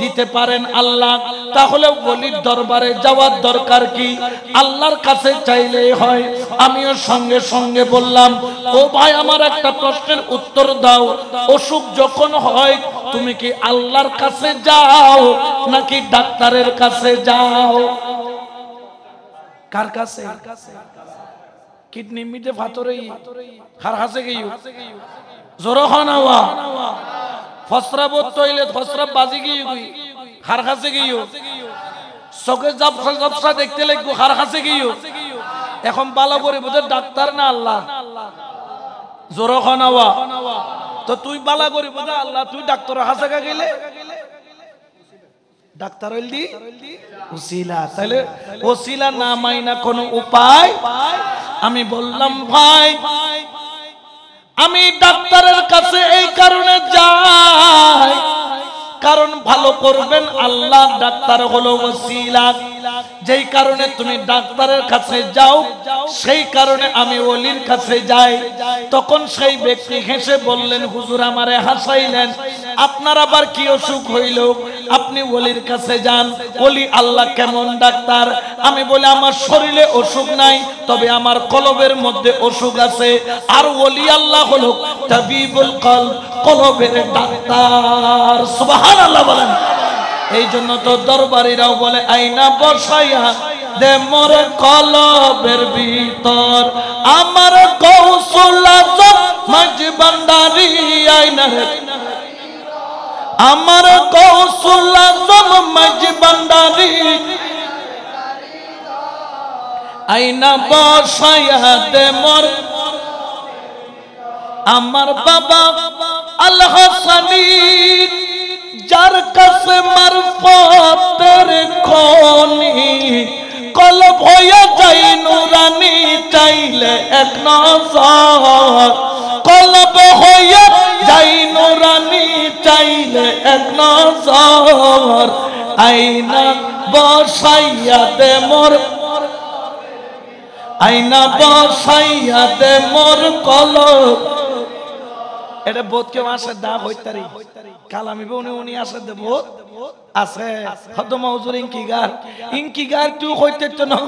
দিতে পারেন আল্লাহ, তাহলে ওলির দরবারে যাওয়ার দরকার কি? আল্লাহর কাছে চাইলেই হয়। আমিও সঙ্গে সঙ্গে বললাম, ও ভাই আমার একটা প্রশ্নের উত্তর দাও। অসুখ যখন হয় তুমি কি আল্লাহর কাছে যাও নাকি ডাক্তারের কাছে যাও? কার কাছে? কিডনি মিটে ফাতরেই হার হাসে গিয়ে জোরো খানাওয়া ফসরাব টয়লেট ফসরাব বাজি গিয়ে হার হাসে গিয়ে চোখে জাপসা দেখতে লাগবো হার হাসে গিয়ে এখন ভালো করে বোধ ডাক্তার না আল্লাহ জোরো খানাওয়া তো তুই বালা করে বোধ আল্লাহ তুই ডাক্তার হাসে গেলে ডাক্তার হইলি ওসিলা তাহলে ওসিলা না মাইনা কোনো উপায় আমি বললাম ভাই আমি ডাক্তারের কাছে এই কারণে যাই কারণ ভালো করবেন আল্লাহ ডাক্তার হলো ওসিলা যেই কারণে তুমি ডাক্তারের কাছে যাও সেই কারণে আমি ওলির কাছে যাই তখন সেই ব্যক্তি হেসে বললেন হুজুর আমারে হাসাইলেন আপনার আবার কি অসুখ হইল আপনি ওলির কাছে যান ওলি আল্লাহ কেমন ডাক্তার আমি বলি আমার শরীরে অসুখ নাই তবে আমার কলবের মধ্যে অসুখ আছে আর ওলি আল্লাহ হলো তাবিবুল কলব কলবের ডাক্তার সুবহানাল্লাহ বলেন এই জন্য তো দরবারীরাও বলে আয়না বসাইয়া দে মোর কলবের ভিতর আমার কৌশল আজম মাঝ ভান্ডারী আয়না আমার কৌশল আজম মাঝ ভান্ডারী আয়না বসাইয়া দে মোর আমার বাবা আল হাসানী যার কাছে মারফতের খনি কলব হয়ে যাই নুরানি চাইলে এক নজর কলব হয়ে যাই নুরানি চাইলে এক নজর আয়না বসাইয়া দে মোর আয়না বসাইয়া দে মোর কলব এটা বোধ কেউ আসে দা হইতারি কালামি উনি উনি আসে দে বোধ আছে হয়তো মৌজুর ইনকিগার তুই হইতে তো না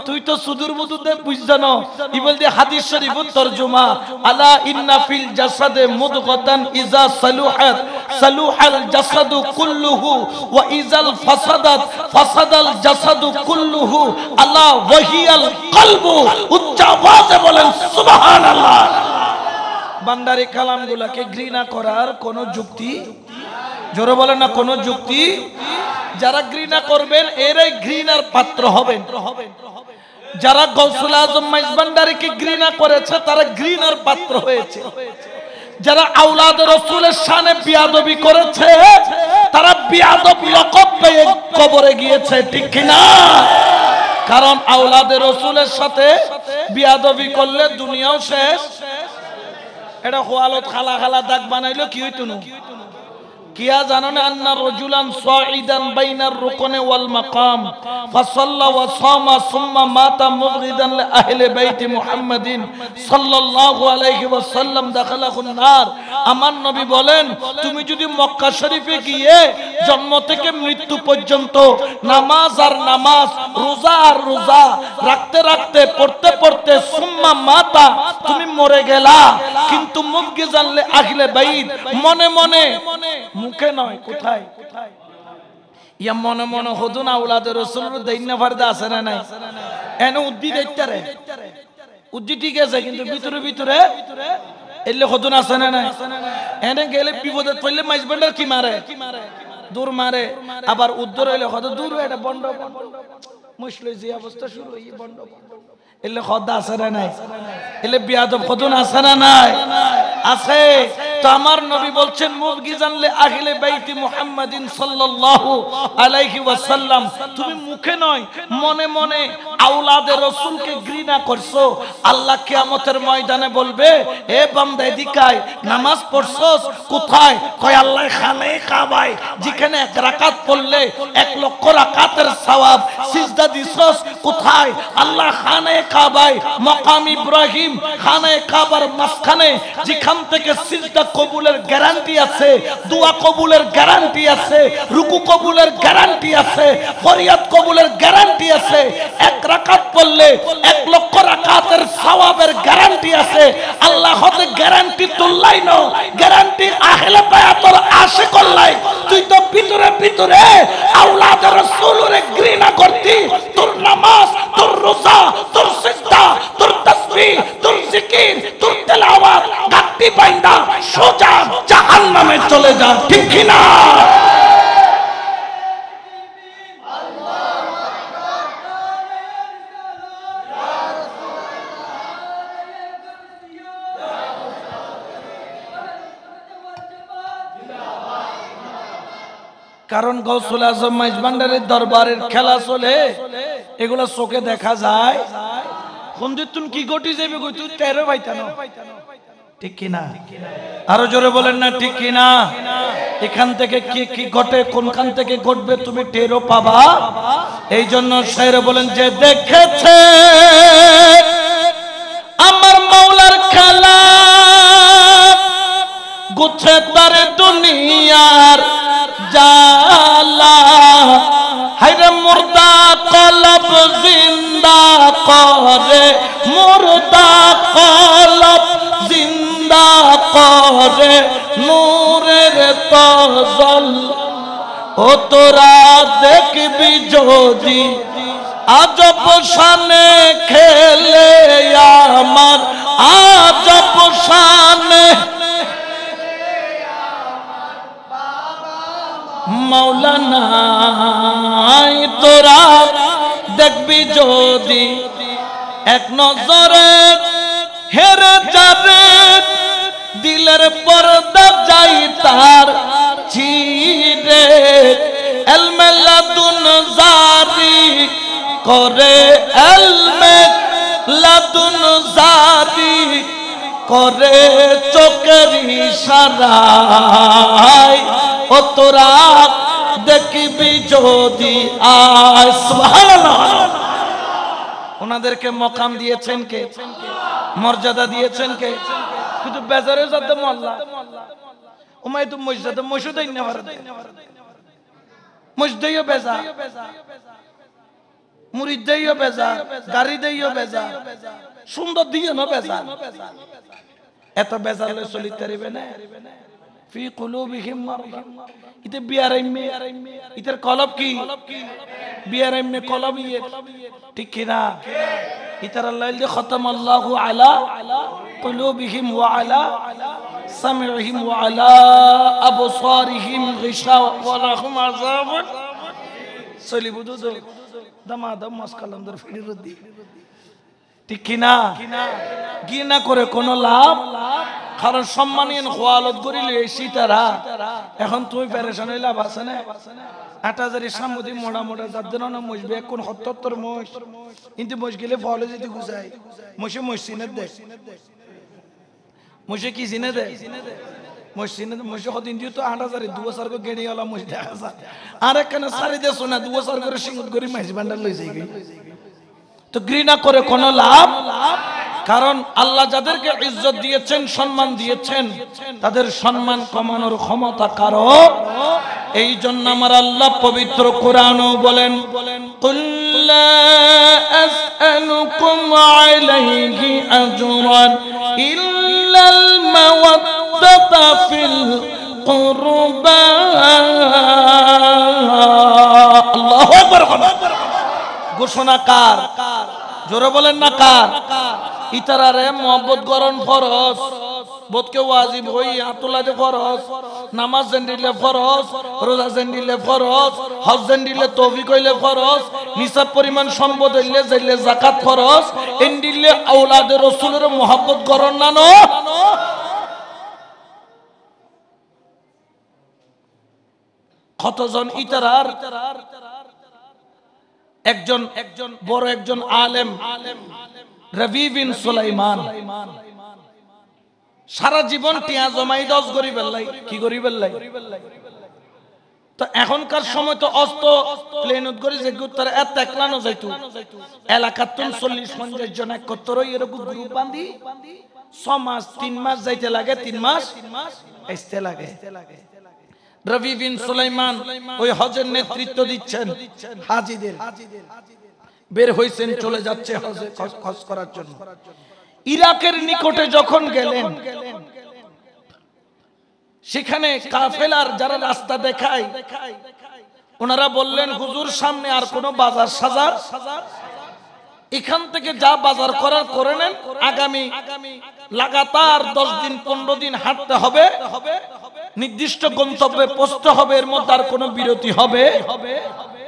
তুই তো সুদূর বুদুর দে বুঝছ না ই বল দে হাদিস শরীফ তরজমা আলা ইন্না ফিল জাসাদে মুদগাতান ইজা সালুহাত সালুহাল জাসাদু কুল্লুহু ওয়া ইজাল ফাসাদাত ফাসাদাল জাসাদু কুল্লুহু আলা ওয়াহিয়াল কলবু উচ্চ আওয়াজে বলেন সুবহানাল্লাহ বান্দারি কালামগুলোকে ঘৃণা করার কোনো যুক্তি জোরে বলেন না কোনো যুক্তি যারা ঘৃণা করবেন এরাই ঘৃণার পাত্র হবেন যারা গৌসুল আজম মাইজ ভান্ডারীকে ঘৃণা করেছে তারা ঘৃণার পাত্র হয়েছে যারা আওলাদ রাসূলের শানে বিয়াদবি করেছে তারা বিয়াদব লকব পেয়ে কবরে গিয়েছে ঠিক কি না কারণ আওলাদ রাসূলের সাথে বিয়াদবি করলে দুনিয়াও শেষ এটা খোয়ালত খালা খালা দাগ বানাইলো কি হইতো না কিয়া জানো না আন্না রাজুলান সাইদান বাইনার রুকনে ওয়াল মাকাম ফাসাল্লা ওয়া সামা সুম্মা মাতা মুগরিদান লি আহলি বাইতি মুহাম্মাদিন সাল্লাল্লাহু আলাইহি ওয়াসাল্লাম দাখালাহুন নার আমার নবী বলেন তুমি যদি মক্কা শরীফে গিয়ে জন্ম থেকে মৃত্যু পর্যন্ত নামাজ আর নামাজ রোজা আর রোজা রাখতে রাখতে পড়তে পড়তে সুম্মা মাতা তুমি মরে গেলা কিন্তু মুগরিদান লি আহলি বাইত মনে মনে মুখে নয় কোথায় ইয়া মনে মনে হদুন আওলাদের রাসূলের দাইনা ফারদা আছে না নাই এনে উদ্দি দেখতারে উদ্দি ঠিক আছে কিন্তু ভিতরে ভিতরে এলে হদুন আছে না নাই এনে গেলে বিপদে পড়লে মাইজ ভান্ডার কি মারে দূর মারে আবার উদ্দর হইলে হদ দূর এটা বন্ধ মুশকিল যে অবস্থা শুরু হই বন্ধ এলে খোদা আছে না নাই এলে বিয়াদব হদুন আছে না নাই আছে তো আমার নবী বলছেন মুবগিজান লি আহলে বাইতি মুহাম্মাদিন সাল্লাল্লাহু আলাইহি ওয়াসাল্লাম তুমি মুখে নয় মনে মনে আওলাদে রাসূলকে ঘৃণা করছো আল্লাহ কিয়ামতের ময়দানে বলবে এ বান্দা এদিকায় নামাজ পড়ছস কোথায় কয় আল্লাহ খানে কাবায় যেখানে এক রাকাত পড়লে 1 লক্ষ রাকাতের সওয়াব সিজদা দিছস কোথায় আল্লাহ খানে কাবায় মাকাম ইব্রাহিম খানে কাবার মাঝখানে যেখান থেকে সিজদা কবুলের গ্যারান্টি আছে দোয়া কবুলের গ্যারান্টি আছে রুকু কবুলের গ্যারান্টি আছে ফরিয়াদ কবুলের গ্যারান্টি আছে এক রাকাত পড়লে 1 লক্ষ রাকাতের সওয়াবের গ্যারান্টি আছে আল্লাহ হতে গ্যারান্টি তুললাই না গ্যারান্টি আহলে বায়াতের আশিক আল্লাহ তুই তো ভিতরে ভিতরে আওলাদের রাসূলের ঘৃণা করতি তোর নামাজ তোর রোজা তোর সিজদা তোর তাসবিহ তাসবিহ তোর জিকির তোর তেলাওয়াত গাট্টি বাইন্দা সোজা জাহান্নামে চলে যা ঠিক কি না কারণ গৌসুল আজম মাইজভান্ডারের দরবারের খেলা চলে এগুলা চোখে দেখা যায় কোন দিন কি ঘটি যাবে কই তুই টেরো পাইতানো ঠিক কি না আরো জোরে বলেন না ঠিক কি না এখান থেকে কি কি ঘটে কোনখান থেকে ঘটবে তুমি টেরো পাবা এই জন্য শায়রে বলেন যে দেখেছে আমার মাওলার খেলা গুছে তার দুনিয়ার জালা হায়রে মুর্দা কলব জিন্দা করে মুর্দা কলব জিন্দা করে নূরের তাজল ও তোরা দেখবি যদি আজব শানে খেলে আমার আজব শানে মাওলানা তোরা দেখবি যদি এক নজরে হেরে যাবে দিলের পর্দা যাই তার ছিড়ে এলমে লাদুন জারি করে এলমে লাদুন জারি করে চোখের ইশারায় ও তোরা দেখবি যদি আয় সুবহানাল্লাহ ওনাদেরকে মকাম দিয়েছেন কে মর্যাদা দিয়েছেন কে কিন্তু বেজারে যাতে মোল্লা ওমাই তো মসজিদে মসজিদেই না পারে মসজিদেও বেজা মুরিদ দেইও বেজা গাড়ি দেইও বেজা সুন্দর দিও না বেজা এত বেজালে চলিতে পারিবে না ফি কুলুবিহিম মারদা ইতে বিয়ারাইমে ইতার কলব কি বিয়ারাইমে কলবিয়ে ঠিক কি না ইতার আল্লাহ যে খতম আল্লাহু আলা কুলুবিহিম ওয়া আলা সামিহিম ওয়া আলা আবসারিহিম গিশাওয়া ওয়া লাহুম আযাবুন সলিবুদু দামাদাম মাসকালামদার ফিরুদ্দি ঠিক কি না ঘৃণা করে কোনো লাভ কারণ সম্মানীয় খোয়ালত করিলে সীতারা এখন তুমি পেরেশান হইলে লাভ আছে না ৮০০০ সামুদি মোড়া মোড়া যাদের না মসবে কোন ৭০ মস কিন্তু মস গেলে ফলে যদি গুছাই মসে মসজিনে দেয় মসে কি জিনে দেয় মসজিনে মসে কদিন দিও তো ৮০০০ ২ বছর করে গেড়িওয়ালা মস দেখা যায় আর একখানে সারি দেশ না ২ বছর করে সিঙ্গুত করে মাইজ ভান্ডার লই যাই তো ঘৃণা করে কোনো লাভ কারণ আল্লাহ যাদেরকে ইজ্জত দিয়েছেন সম্মান দিয়েছেন তাদের সম্মান কমানোর ক্ষমতা কারো এই জন্য আমার আল্লাহ পবিত্র কোরআনও বলেন কুল লা আসআলুকুম আলাইহি আজরান ইল্লাল মাওয়াদ্দাতা ফিল কুরবা আল্লাহু আকবার ঘোষণা কার জোরে বলেন না কার ইতারারে মোহাব্বত করন ফরজ বোধকে ওয়াজিব হই আতুলাতে ফরজ নামাজ জেন্দিলে ফরজ রোজা জেন্দিলে ফরজ হজ জেন্দিলে তৌফিক হইলে ফরজ নিসাব পরিমাণ সম্পদ হইলে যাইলে যাকাত ফরজ এন্দিলে আওলাদে রাসূলের মোহাব্বত করন না নো কতজন ইতারার একজন বড় একজন আলেম রবি বিন সুলাইমান সারা জীবন টিয়া জমাই 10 গরিবের লাই কি গরিবের লাই তো এখনকার সময় তো অস্ত প্লেনত করে যে গুত্তর এত একলানো যাইতো এলাকাতুন 40-50 জন একত্র এরকম গ্রুপ বাঁধি 6 মাস 3 মাস যাইতে লাগে 3 মাস আসতে লাগে রবি বিন সুলাইমান ওই হজের নেতৃত্ব দিচ্ছেন হাজীদের বের হইছেন চলে যাচ্ছে হজে হজ করার জন্য ইরাকের নিকটে যখন গেলেন সেখানে কাফেলার যারা রাস্তা দেখায় ওনারা বললেন হুজুর সামনে আর কোনো বাজার সাজার এখান থেকে যা বাজার করার করে নেন, আগামী লাগাতার 10 দিন 15 দিন হাঁটতে হবে, নির্দিষ্ট গন্তব্যে পৌঁছতে হবে, এর মধ্যে আর কোনো বিরতি হবে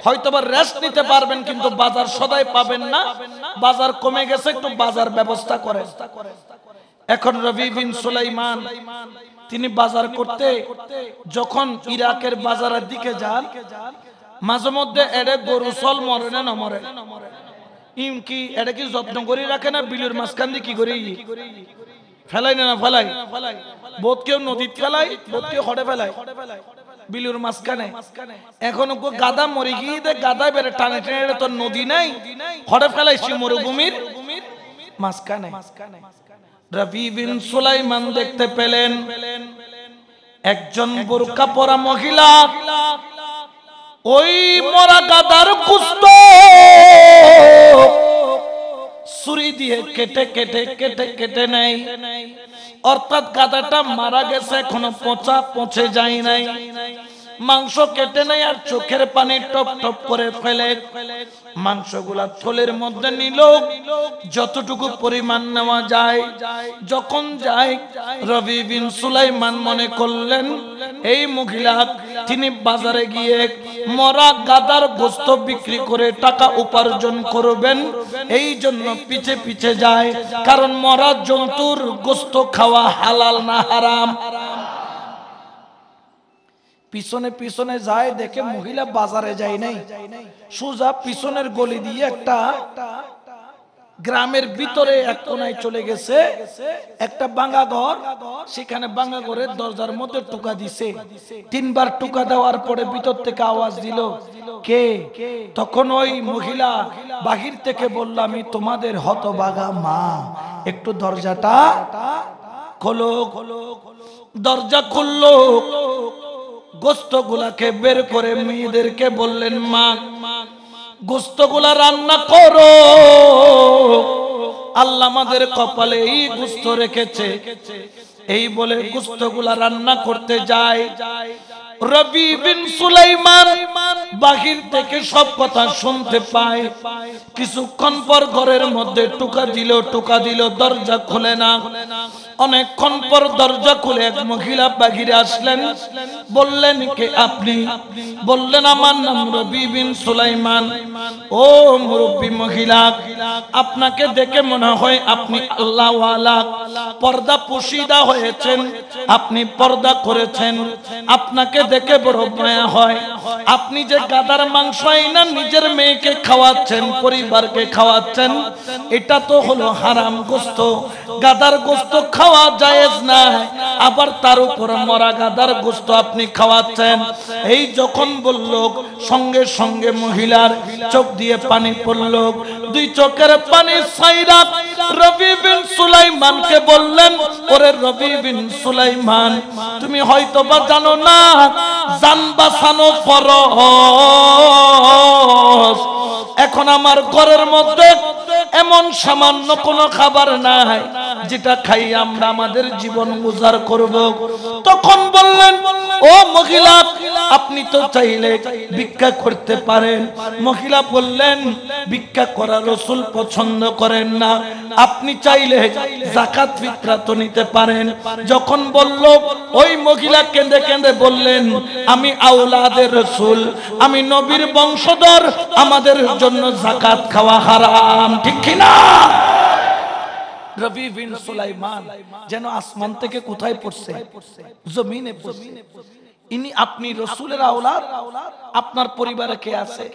হয়তোবা রেস্ট নিতে পারবেন, কিন্তু বাজার সদাই পাবেন না। বাজার কমে গেছে, একটু বাজার ব্যবস্থা করেন। এখন রবি বিন সুলাইমান তিনি বাজার করতে যখন ইরাকের বাজারের দিকে যান, মাঝে মধ্যে এড়ে গরু চল মরে না মরে, কি এটা কি যত্ন করে রাখে না, বিলের মাঝখান দিয়ে কি করি ফেলাই না ফেলাই, বোধ কেউ নদীত ফেলাই, বোধ কেউ হড়ে ফেলাই বিলুর মাঝখানে। এখন গাদা মরে গিয়ে গাদা বেড়ে টানে টেনে, তো নদী নাই, হড়ে ফেলাইছি মরুভূমির মাঝখানে। রবি বিন সুলাইমান দেখতে পেলেন একজন বোরকা পরা মহিলা ওই মরা গাদার কুস্ত ছুরি দিয়ে কেটে কেটে কেটে কেটে নেয়, অর্থাৎ গাদাটা মারা গেছে, এখনো পচে যায় নাই। মাংস কেটে নেয় আর চোখের পানি টপ টপ করে ফেলে মাংসগুলা থলের মধ্যে নিল, যতটুকু পরিমাণ নেওয়া যায়। যখন যায়, রবি বিন সুলাইমান মনে করলেন এই মহিলা তিনি বাজারে গিয়ে মরা গাদার গোশত বিক্রি করে টাকা উপার্জন করবেন, এই জন্য পিছে পিছে যায়, কারণ মরা জন্তুর গোশত খাওয়া হালাল না হারাম। পিছনে পিছনে যায়, দেখে মহিলা বাজারে যায় নাই, সোজা পিছনের গলি দিয়ে একটা গ্রামের ভিতরে এক কোনায় চলে গেছে, একটা ভাঙা ঘর, সেখানে ভাঙা ঘরের দরজার মধ্যে টোকা দিছে। 3 বার টোকা দেওয়ার পরে ভিতর থেকে আওয়াজ দিল, কে? তখন ওই মহিলা বাহির থেকে বলল, আমি তোমাদের হতভাগা মা, একটু দরজাটা খোলো। দরজা খুললো, গোস্তগুলাকে বের করে মেয়েদেরকে বললেন, মা গোস্তগুলা রান্না করো, আল্লাহ আমাদের কপালে এই গোস্ত রেখেছে। এই বলে গোস্তগুলা রান্না করতে যায়। রবি বিন সুলাইমান বাহির থেকে সব কথা শুনতে পায়। কিছুক্ষণ পর ঘরের মধ্যে টোকা দিল, দরজা খুলে না। অনেকক্ষণ পর দরজা খুলে এক মহিলা বাহিরে আসলেন, বললেন, কে আপনি? বললেন, আমার নাম রবি বিন সুলাইমান। ও মুরব্বী মহিলা, আপনাকে দেখে মনে হয় আপনি আল্লাহ ওয়ালা, পর্দা পুশিদা হয়েছেন, আপনি পর্দা করেছেন, আপনাকে দেখে বড় মায়া হয়। আপনি যে গাদার মাংস না নিজের মেয়েকে খাওয়াচ্ছেন, পরিবারকে খাওয়াচ্ছেন, এটা তো হলো হারাম গোস্ত। গাদার গোস্ত খাওয়া জায়েজ না, আবার তার উপর মরা গাদার গোস্ত আপনি খাওয়াচ্ছেন। এই যখন বলল, সঙ্গে সঙ্গে মহিলার চোখ দিয়ে পানি পড়ল। 2 চোখের পানি ছাইরা রবি বিন সুলাইমানকে বললেন, ওরে রবি বিন সুলাইমান, তুমি হয়তো বা জানো না জান বাঁচানো ফরজ। এখন আমার ঘরের মধ্যে এমন সামান্য কোনো খাবার নাই যেটা খাই আমরা আমাদের জীবন গুজার করব। তখন বললেন, ও মহিলা, আপনি তো চাইলে ভিক্ষা করতে পারেন। মহিলা বললেন, ভিক্ষা করা রাসূল পছন্দ করেন না, আপনি চাইলে যাকাত ফিতরা তো নিতে পারেন। যখন বলল, ওই মহিলা কেঁদে কেঁদে বললেন, আমি আওলাদের রাসূল, আমি নবীর বংশধর, আমাদের জন্য যাকাত খাওয়া হারাম, ঠিক কি না? রবি বিন সুলাইমান যেন আসমান থেকে কোথায় পড়ছে, জমিনে পড়ছে। ইনি আপনি রাসূলের আওলাদ, আপনার পরিবারে কে আছে?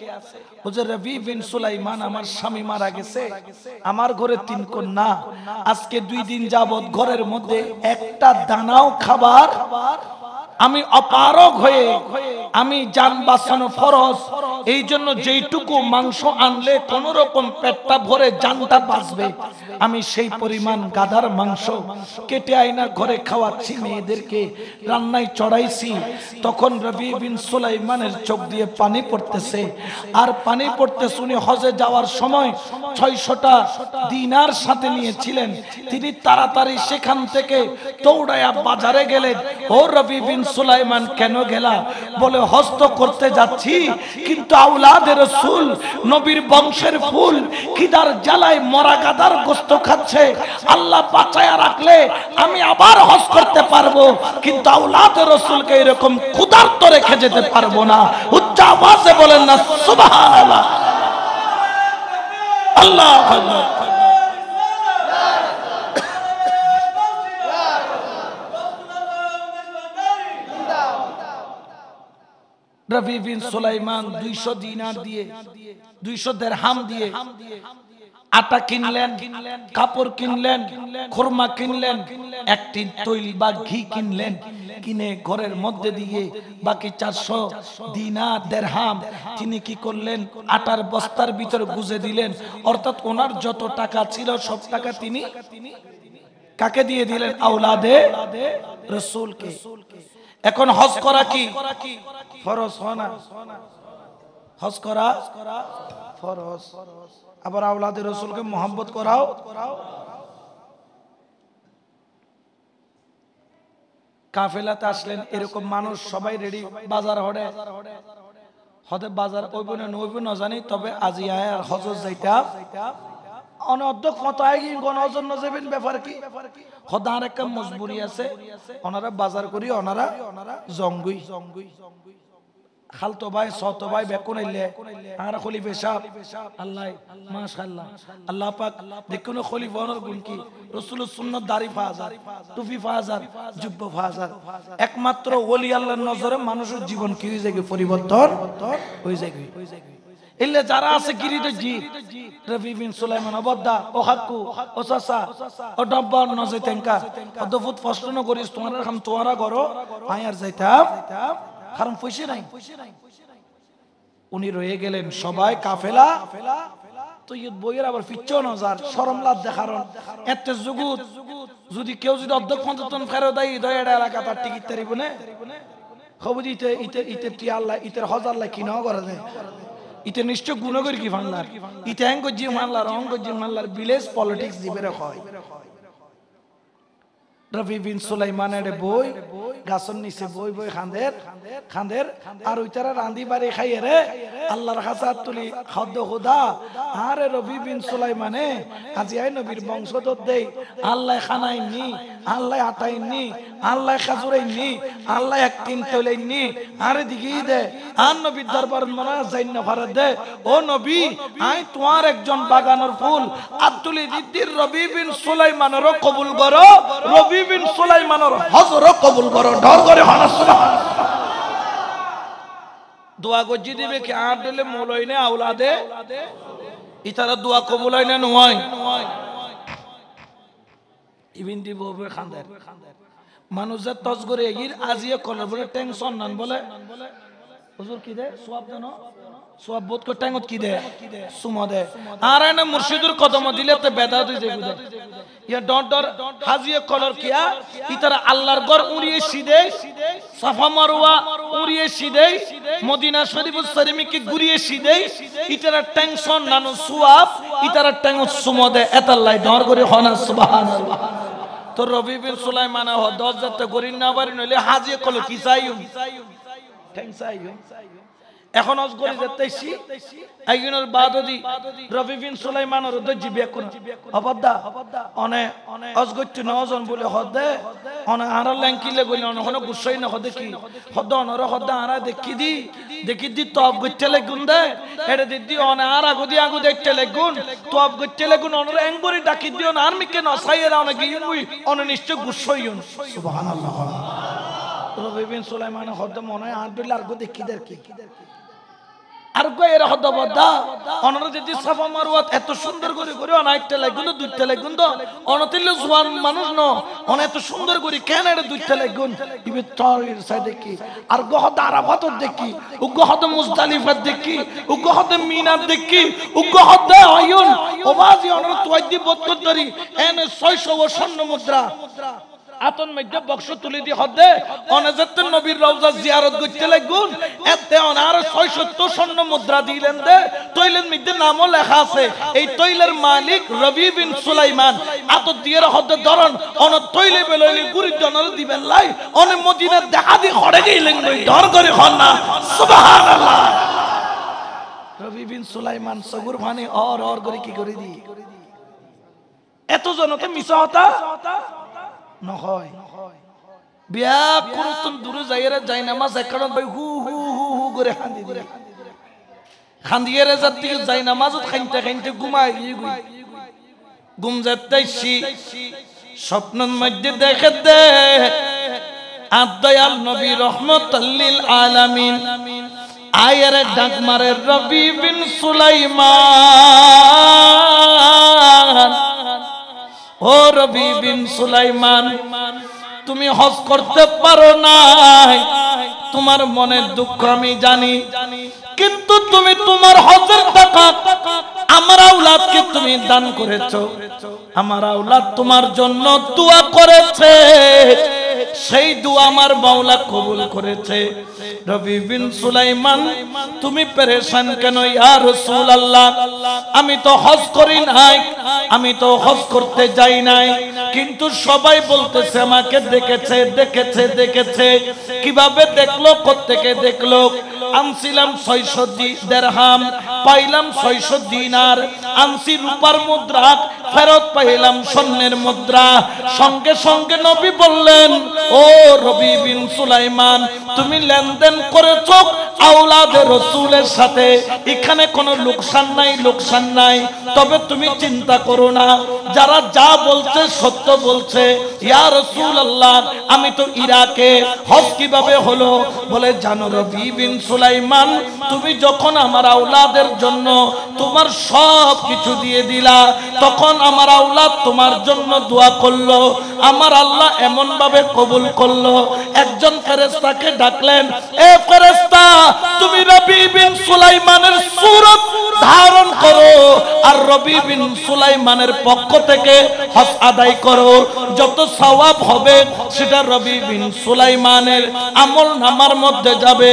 ও যে রবি বিন সুলাইমান, আমার স্বামী মারা গেছে, আমার ঘরে 3 কন্যা, আজকে 2 দিন যাবত ঘরের মধ্যে একটা দানাও খাবার, আমি অপারগ হয়ে, আমি জান বাঁচানো ফরজ, এই জন্য যেইটুকু মাংস আনলে কোন রকম পেটটা ভরে জানটা বাঁচবে, আমি সেই পরিমাণ গাধার মাংস কেটে আইনা ঘরে খাওয়াচ্ছি, মেয়েদেরকে রান্নায় চড়াইছি। তখন রবি বিন সুলাইমানের চোখ দিয়ে পানি পড়তেছে, আর পানি পড়তে শুনে হজে যাওয়ার সময় 600টা দিনার সাথে নিয়েছিলেন, তিনি তাড়াতাড়ি সেখান থেকে দৌড়ায়া বাজারে গেলেন। ও রবি বিন সুলাইমান, কেন গেলা? বলে, হজ তো করতে যাচ্ছি, কিন্তু আওলাদে রাসূল নবীর বংশের ফুল খিদার জ্বালায় মরা গাদার গোশত খাচ্ছে। আল্লাহ বাঁচায়া রাখলে আমি আবার হজ করতে পারবো, কিন্তু আওলাদে রাসূলকে এরকম ক্ষুধার্ত রেখে যেতে পারবো না। উচ্চ আওয়াজে বলেন না সুবহানাল্লাহ। আল্লাহু আকবার। রবি বিন সুলাইমান 200 দিনার দিয়ে 200 দিরহাম দিয়ে আটা কিনলেন, কাপড় কিনলেন, খুরমা কিনলেন, একটি তৈল বা ঘি কিনলেন, কিনে ঘরের মধ্যে দিয়ে বাকি 400 দিনার দিরহাম তিনি কি করলেন? আটার বস্তার ভিতরে গুজে দিলেন। অর্থাৎ ওনার যত টাকা ছিল সব টাকা তিনি কাকে দিয়ে দিলেন? আওলাদে রাসূলকে। এখন হজ করা কি ফরজ? হয় না? হজ করা ফরজ। আবার আওলাদে রাসূলকে মোহাম্মত করাও। কাফেলাতে আসলেন, এরকম মানুষ সবাই রেডি, বাজার হড়ে হদে বাজার কইব না নইব না জানি, তবে আজি আয়ার হজ যাইতা অনর্ধক মত আইগি গণজন যাবেন। ব্যাপার কি? হদার একটা মজবুরি আছে, ওনারা বাজার করি, ওনারা জঙ্গুই খালতো ভাই সতো ভাই বেকুন আইলে আর খলিফা সাহেব আল্লাহ মাশাআল্লাহ আল্লাহ পাক দেখুন খলিফা ওনার গুণ কি? রাসূলুর সুন্নাত দাড়ি ফাজার, টুপি ফাজার, জুব্বা ফাজার। একমাত্র ওলি আল্লাহর নজরে মানুষের জীবন কি হয়ে যায়? পরিবর্তন হয়ে যায়। ইল্লে যারা আছে গিরিতে জি রবি বিন সুলাইমান অবদা ও হাক্কু ও সাসা ও ডব্বার নজে তেঙ্কা ও দফুত প্রশ্ন করিস তোমারা হাম তোরা করো আয়ার যাইতাম কারণ পয়সা নাই। উনি রয়ে গেলেন, সবাই কাফেলা তো ইয়ত বইয়ের আবার পিচ্ছো নজার শরম লাজ দেখার এত জুগুত যদি কেউ যদি অর্ধেক পঞ্চাতন ফেরো দেয় দয়ের এলাকা তার টিকিট তারিব না খবর ইতে ইতে ইতে টি আল্লাহ ইতের হজার লাই কিনাও করা যায়। ইতে নিশ্চয় গুণ করি কি ফানলার ইতে অঙ্গ জি মানলার অঙ্গ জি মানলার ভিলেজ পলিটিক্স দিবে হয়। রবি বিন সুলাইমানের বই গাছর নিচে বই বই খান্দের আর ওইটারা রান্ধি বাড়ি খাইয়ে রে আল্লাহর হাসাত তুলি খাদ্য খুদা। আরে রবি বিন সুলাইমানে আজি আই নবীর বংশধর দেই, আল্লাহ খানাইনি, আল্লাহ আটাইনি, আল্লাহ খাজুরাইনি, আল্লাহ একদিন তৈলাইনি। আরে দিঘি দে আর নবীর দরবার মনা যাইন ভারত দে। ও নবী, আই তোমার একজন বাগানের ফুল আব্দুলি দিদির রবি বিন সুলাইমানেরও কবুল করো, রবি বিন সুলাইমানের হজরও কবুল করো। ঢল করে হনা সুবহানাল্লাহ। দোয়া গজি দিবে কি আর দিলে মৌলাই না আওলাদে ইতারা দোয়া কবুল হয় না নয়। ইবিন দিব খান্দার মানুষ যে তজ করে এগির আজিয়ে কলার বলে টেনশন নান বলে হুজুর কি দে সওয়াব দেন সওয়াব বোধ করে টাঙ্গত কি দে সুমা দে। আর না মুর্শিদুর কদম দিলে তে বেদাত হই যাবে। ইয়া ডট ডট হাজিয়ে কলর কিয়া ইতারা আল্লাহর ঘর উড়িয়ে সিদে সাফা মারওয়া উড়িয়ে সিদে মদিনা শরীফুল শরীফকে ঘুরিয়ে সিদে ইতারা টেনশন নানো সওয়াব ইতারা টাঙ্গত সুমা দে এতাল্লাই ডর করে হনা সুবহানাল্লাহ। তো রবি বিন সুলাইমান হ 10 জাতে গরিন না বারি নইলে হাজিয়ে কলর কি চাইও এখন অজগরি যেতেছি আইগুনের বাদদি রবি বিন সুলাইমানের দজি বেকুন অবদা অনে অজগতি নজন বলে হদে অনে আরা ল্যাঙ্কিলে গইলে অনে কোন গুছাই না হদে কি হদ অনর হদ আরা দেখি দি তব গইতে লাগুন দে এড়ে দিদি অনে আরা গদি আগু দেখতে লাগুন তব গইতে লাগুন অনর এঙ্গরি ডাকি দিও না আর মিকে নসাইরা অনে গিউই অনে নিশ্চয় গুছাইউন সুবহানাল্লাহ। রবি বিন সুলাইমান হদ মনে আর দিল আর গো দেখি দের কি আর গো এর হদ বদা অনর যদি সাফা মারওয়াত এত সুন্দর করে করে অনাইতে লাগুন দুইতে লাগুন তো অনতিল জওয়ান মানুষ ন অন এত সুন্দর করে কেন এর দুইতে লাগুন ইবে তারির সাইডে কি আর গো হদ আরাফাত দেখি ও গো হদ মুজদালিফা দেখি ও গো হদ মিনা দেখি ও গো হদ আয়ুন ওবাজি অনর তোয়াইদি 72 ধরি এন 600 স্বর্ণ মুদ্রা আতন মধ্যে বক্স তুলি দি হদে অনেজত নবীর রওজা জিয়ারত করতে লাগুন এতে অনার 670 স্বর্ণ মুদ্রা দিলেন দে তৈলের মধ্যে নামও লেখা আছে এই তৈলের মালিক রবি বিন সুলাইমান আত দিয়ের হদে ধরন অন তৈলে বেলইলে গুরি জনর দিবেন লাই অনে মদিনা দেখা দি খড়ে গইলেন নই ডর করে হন না সুবহানাল্লাহ। রবি বিন সুলাইমান সগুর ভানে অর করে কি করে দি এত জনকে মিছা হতা নহয় বিয়া করতুন দূরে যাইরা যাই নামাজ একখান ভাই হু হু হু হু করে খান্দি দি খান্দিয়ে যার দিকে যাই নামাজত খাইতে খাইতে ঘুমাই গই ঘুম যাইতেছি স্বপ্নের মধ্যে দেখে দে আদয়াল নবী রহমাতুল লিল আলামিন আয়ের ডাক মারে রবি বিন সুলাইমান ও রবি বিন সুলাইমান তুমি হজ করতে পারো না তোমার মনের দুঃখ আমি জানি কিন্তু তুমি তোমার হজের টাকা আমার আওলাদকে তুমি দান করেছো আমার আওলাদ তোমার জন্য দোয়া করেছে সেই দোয়া আমার মাওলা কবুল করেছে রবি বিন সুলাইমান তুমি পেরেশান কেন ইয়া রাসূলুল্লাহ আমি তো হজ করি নাই আমি তো হজ করতে যাই নাই কিন্তু সবাই বলতেছে আমাকে দেখেছে দেখেছে দেখেছে কিভাবে দেখলো কোত্থেকে দেখলো আনছিলাম 600 দিরহাম পাইলাম 600 দিনার আনছি রূপার মুদ্রা ফেরত পাইলাম স্বর্ণের মুদ্রা সঙ্গে সঙ্গে নবী বললেন ও রবি বিন সুলাইমান তুমি লেনদেন করেছো আওলাদের রাসূলের সাথে এখানে কোনো লোকসান নাই তবে তুমি চিন্তা করো না যারা যা বলছে সত্য বলছে ইয়া রাসূলুল্লাহ আমি তো ইরাকে হজ কিভাবে হলো বলে জানো রবি বিন সুলাইমান তুমি যখন আমার আওলাদের জন্য তোমার সব কিছু দিয়ে দিলা তখন আমার আওলাদ তোমার জন্য দোয়া করলো আমার আল্লাহ এমন ভাবে কবুল করলো একজন ফেরেশতাকে ডাকলেন এ ফেরেশতা তুমি রবি বিন সুলাইমানের সূরত ধারণ করো আর রবি বিন সুলাইমানের পক্ষ থেকে হজ আদায় করো যত সওয়াব হবে সেটা রবি বিন সুলাইমানের আমল নামার মধ্যে যাবে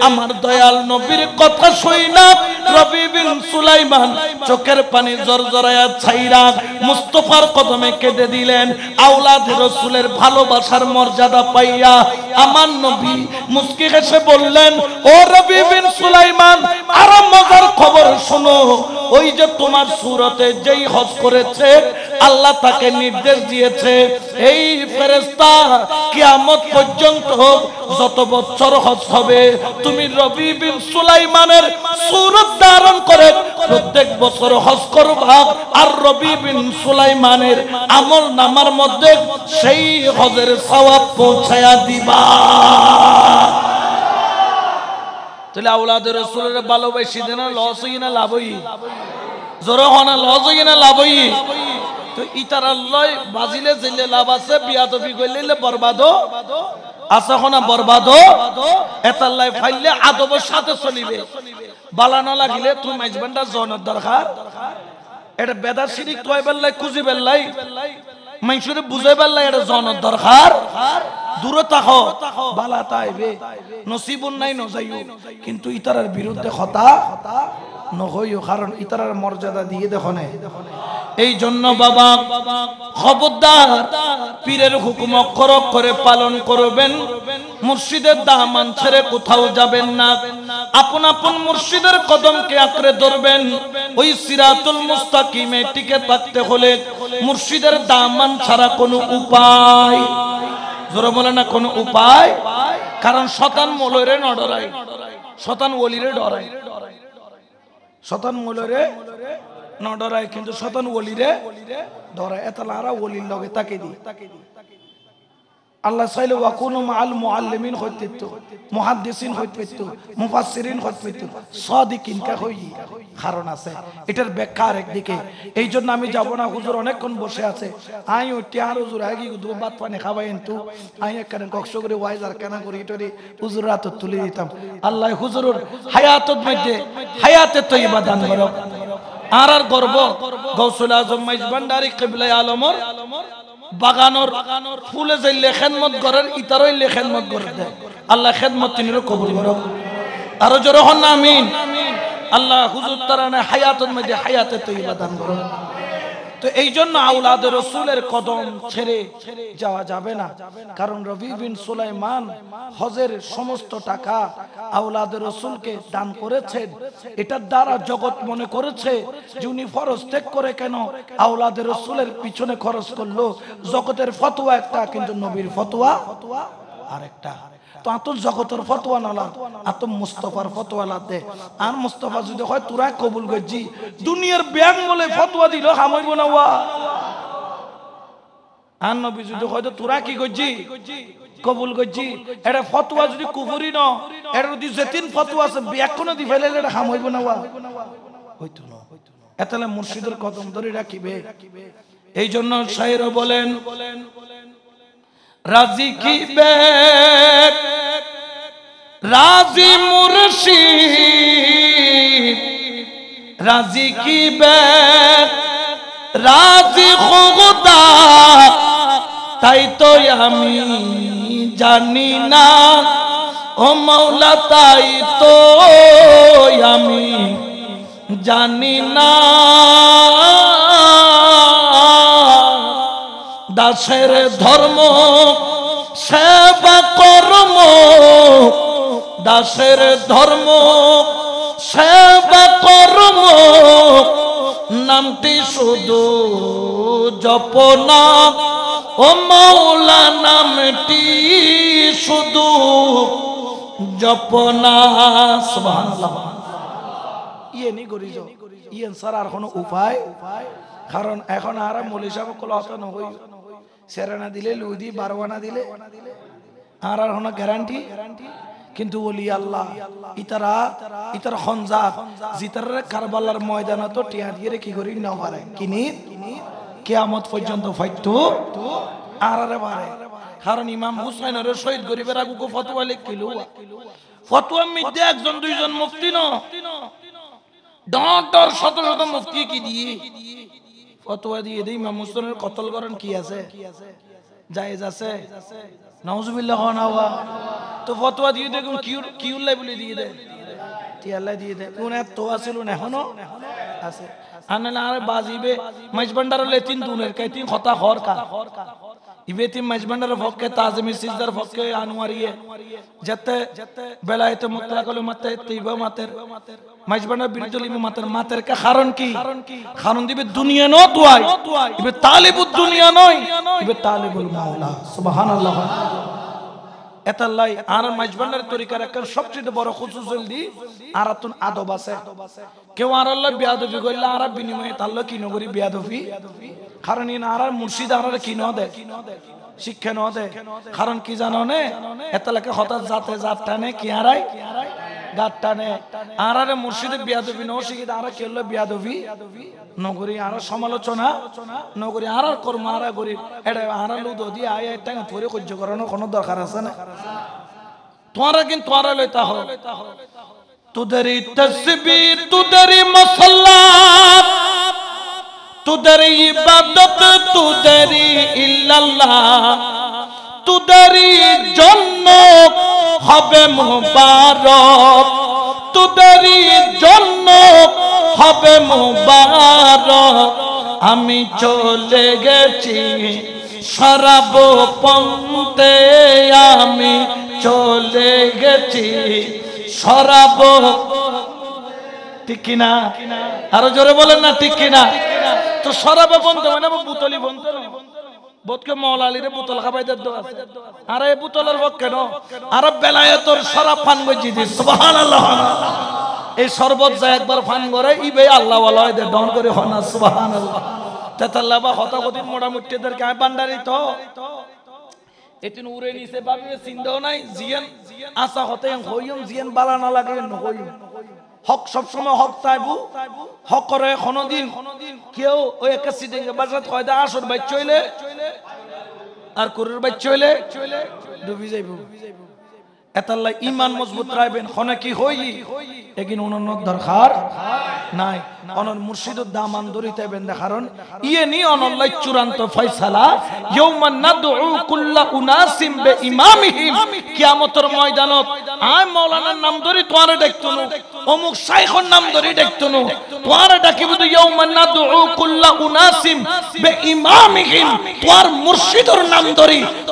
আমার দয়াল নবীর কথা শুইনা রবি বিন সুলাইমান চোখের পানি জরজরায়া ছাইরা মুস্তাফার কদমে কেঁদে দিলেন আওলাদ রাসূলের ভালোবাসার মর্যাদা পাইয়া আমার নবী মুস্কি হেসে বললেন ও রবি বিন সুলাইমান আর মজার খবর শোনো ওই যে তোমার সূরতে যেই হজ করেছে আল্লাহ তাকে নির্দেশ দিয়েছে এই ফেরেশতা কিয়ামত পর্যন্ত যত বছর হজ হবে তুমি রবি বিন সুলাইমানের সূরত ধারণ করে প্রত্যেক বছর হজ করবা আর রবি বিন সুলাইমানের আমল নামার মধ্যে সেই হজের সওয়াব পৌঁছায়া দিবা তাহলে আওলাদের রাসূলের ভালোবাসি দেনা লস হই না লাভ হই জোরে হনা লস হই না লাভ হই তো ইতার আল্লাহ বাজিলে জিলে লাভ আছে বিয়াদবি কইলে বরবাদ আছে হনা বরবাদ এতাল্লাই ফাইলে আদবের সাথে চলিবে বালানো লাগিলে তুমি মাইজবান্ডা জনের দরকার এটা বেদা শিরিক কয় বেল্লাই খুঁজি বেল্লাই মাইশুরে বুঝাই বেল্লাই এটা জনের দরকার দূরে থাকো বালা তাইবে নসিবুন নাই নজাইও কিন্তু ইতারার বিরুদ্ধে কথা নহইও কারণ ইতারার মর্যাদা দিয়ে দেখো না এই জন্য বাবা খবরদার পীরের হুকুম অক্ষর অক্ষরে পালন করবেন মুর্শিদের দামান ছেড়ে কোথাও যাবেন না আপন আপন মুর্শিদের কদমকে আঁকড়ে ধরবেন ওই সিরাতুল মুস্তাকিমে টিকে থাকতে হলে মুর্শিদের দামান ছাড়া কোনো উপায় জোরে বলে না কোনো উপায় কারণ শতান মলরে ন ডরাই শতান ওলিরে ডরাই শতান মলরে ন ডরাই কিন্তু শতান ওলিরে ডরাই এতলারা ওলির লগে তাকে দি আল্লাহ চাইলে ওয়াকুনু মাআল মুআল্লিমিন হইতেতো মুহাদ্দিসিন হইতেতো মুফাসসিরিন হইতেতো সাদিকিন কা হই কারণ আছে এটার ব্যাখ্যা একদিকে এইজন্য আমি যাব না হুজুর অনেকক্ষণ বসে আছে আই ওটি আর হুজুর আগি দু ভাত পানি খাওয়াইন তো আই একখানে কষ্ট করে ওয়াইজ আর কেন করি এটারে হুজুর রাত তুলে দিতাম আল্লাহ হুজুরের হায়াতের মধ্যে হায়াতে তয়্যিবা দান করো আর গর্ব গৌসুল আজম মাইজ ভান্ডারী কিবলা আলমর বাগানোর ফুলে যে লেখেনমত করেন ইতারই লেখেনমত করে দেয় আল্লাহ খেদমত তিনি কবুল করুক আরো জোরে হন আমিন আল্লাহ হুজুর তারানে হায়াতের মধ্যে হায়াতে তয়্যিবা দান করুন তো এই জন্য আওলাদে রসুলের কদম ছেড়ে যাওয়া যাবে না, কারণ রবি বিন সুলাইমান হজের সমস্ত টাকা আওলাদে রসুলকে দান করেছেন। এটার দ্বারা জগৎ মনে করেছে যে উনি ফরজ ত্যাগ করে কেন আওলাদে রসুলের পিছনে খরচ করলো। জগতের ফতোয়া একটা, কিন্তু নবীর ফতোয়া আরেকটা। তো আতর জগতের ফতোয়া নালা, আত মুস্তফার ফতোয়া লাদে। আর মুস্তফা যদি হয় তোরা কবুল করছি, দুনিয়ার ব্যাং বলে ফতোয়া দিল হামইব না ওয়া। আর নবী যদি হয় তো তোরা কি করছি, কবুল করছি। এটা ফতোয়া যদি কুফরি ন, এটা যদি যেতিন ফতোয়া আছে ব্যাকরণ দি ফেলে এটা হামইব না ওয়া, হইতো না। এতলে মুর্শিদের কদম ধরে রাখিবে। এই জন্য শায়ের বলেন, রাজি কি বে রাজি মুর্শিদ, রাজি কি বে রাজি খুদা, তাই তো আমি জানি না ও মাওলা, তাই তো আমি জানি না। দাসের ধর্ম সেবা কর্ম, দাসের ধর্ম সেবা কর্ম, নামটি শুধু জপনা ও মাওলা, নামটি শুধু জপনা। সুবহানাল্লাহ। ইয়ে নি করি যাও, ইয়ে স্যার আর কোনো উপায়, কারণ এখন আর মৌলী সাহেব কল হত নই, সেরানা দিলে লুদি বারওয়ানা দিলে আর আর কোনো গ্যারান্টি। কিন্তু ওলি আল্লাহ ইতারা ইতার খনজাত জিতার কারবালার ময়দানে তো টিয়া দিয়ে কি করি না পারে, কিনি কিয়ামত পর্যন্ত ফাইতো আর আরে পারে। কারণ ইমাম হুসাইনের শহীদ গরিবের আগুকে ফতোয়া লিখিল, ফতোয়া মধ্যে একজন দুইজন মুফতি ন, ডর শত শত মুফতি কি দিয়ে ফতোয়া দিয়ে দেই ইমাম হুসাইনের কতল করেন কি আছে, জায়েজ আছে, নাউজুবিল্লাহ না হওয়া। তো ফতোয়া দিয়ে দেখুন কিউল্লাই বলে দিয়ে দেয়, টিয়াল্লাই দিয়ে দেয়। কোন এত আছিল এখনো আছে। আনলে আর বাজিবে মাইজবান্ডার লেতিন দুনের কাইতিন খতা খর কা ইবেতি মাইজবান্ডার ফকে তাজমি সিজদার ফকে আনোয়ারিয়ে যেতে বেলায়েতে মুতলাক হলো মাতে তিবা মাতের মাইজবান্ডার বিরুদ্ধে মাতের মাতের কা কারণ কি, কারণ দিবে দুনিয়া ন তুই ইবে তালিবুদ দুনিয়া নয়, ইবে তালিবুল মাওলা। সুবহানাল্লাহ। এতাল্লাই আর মাইজবান্ডার তরিকার একটা সবচেয়ে বড় খুসুসুল দি আরাতুন আদব আছে। কেউ আর আল্লাহ বিয়াদবি করলে আর বিনিময়ে তাল্লা কি নগরী বিয়াদবি, কারণ ইন আর মুর্শিদ আর কি ন দে, শিক্ষা ন দে। কারণ কি জানো নে, এতালাকে হঠাৎ জাতে জাত টানে কি হারাই গাত টানে। আর আরে মুর্শিদে বিয়াদবি ন শিখি আর কি হলো বিয়াদবি নগরী আর সমালোচনা নগরী আর কর্ম আর গরি এটা আর লুদ দিয়ে আয় এটা ধরে সহ্য করানোর কোনো দরকার আছে না। তোরা কিন্তু তোরা লইতা হো তুদেরি তসবিহ তুদেরি মুসাল্লাত তুদেরি ইবাদত তুদেরি ইল্লাল্লাহ, তুদেরি জন্য হবে মুবারক, তুদেরি জন্য হবে মুবারক। আমি চলে গেছি শরাব পন্থে, আমি চলে গেছি শরাব, ঠিক কিনা? আরো জোরে বলেন না ঠিক কিনা? তো শরাব পন্থে মানে বুতলি বন্ধ না, বোধকে মৌলালিরে বোতল খাবাই দে আর এই বোতলের ভোগ কেন আর বেলায়েতর শরাব পান গজি দি। সুবহানাল্লাহ। এই শরবত যা একবার পান করে ইবে আল্লাহ ওয়ালা দে ডন করে হনা। সুবহানাল্লাহ। তেতাল্লাহ বা হতাকদিন মোটামুটিদের কে বান্ডারি তো এতিন উড়ে নিছে ভাবিয়ে চিন্তাও নাই, জিয়ান আশা হতে হইম জিয়ান বালা না লাগে নহইম। হক সব সময় হক চাইবো, হক করে কোনদিন কেউ ওই একটা সিটিং এ বাজাত কয়দা আসর বাই চইলে আর কুরুর বাই চইলে ডুবি যাইবো। এতাল্লাই ঈমান মজবুত রাখবেন, হনে কি হই এগিন অনন্য দরকার নাই। অনন মুর্শিদুদ দামান দরিতাইবেন দে, কারণ ইয়ে নি অনল্লাই চূড়ান্ত ফয়সালা। ইয়াউমান নাদউ কুল্লা উনাসিম বে ইমামিহিম, কিয়ামতের ময়দানত আয় মাওলানার নাম ধরি তোরে দেখতো না, অমুক শাইখের নাম ধরে ডাকতো না তোরা ডাকিব তো ইয়াউমান নাদউ কুল্লা উনাসিম বিইমামিহিম তোর মুর্শিদের নাম ধরি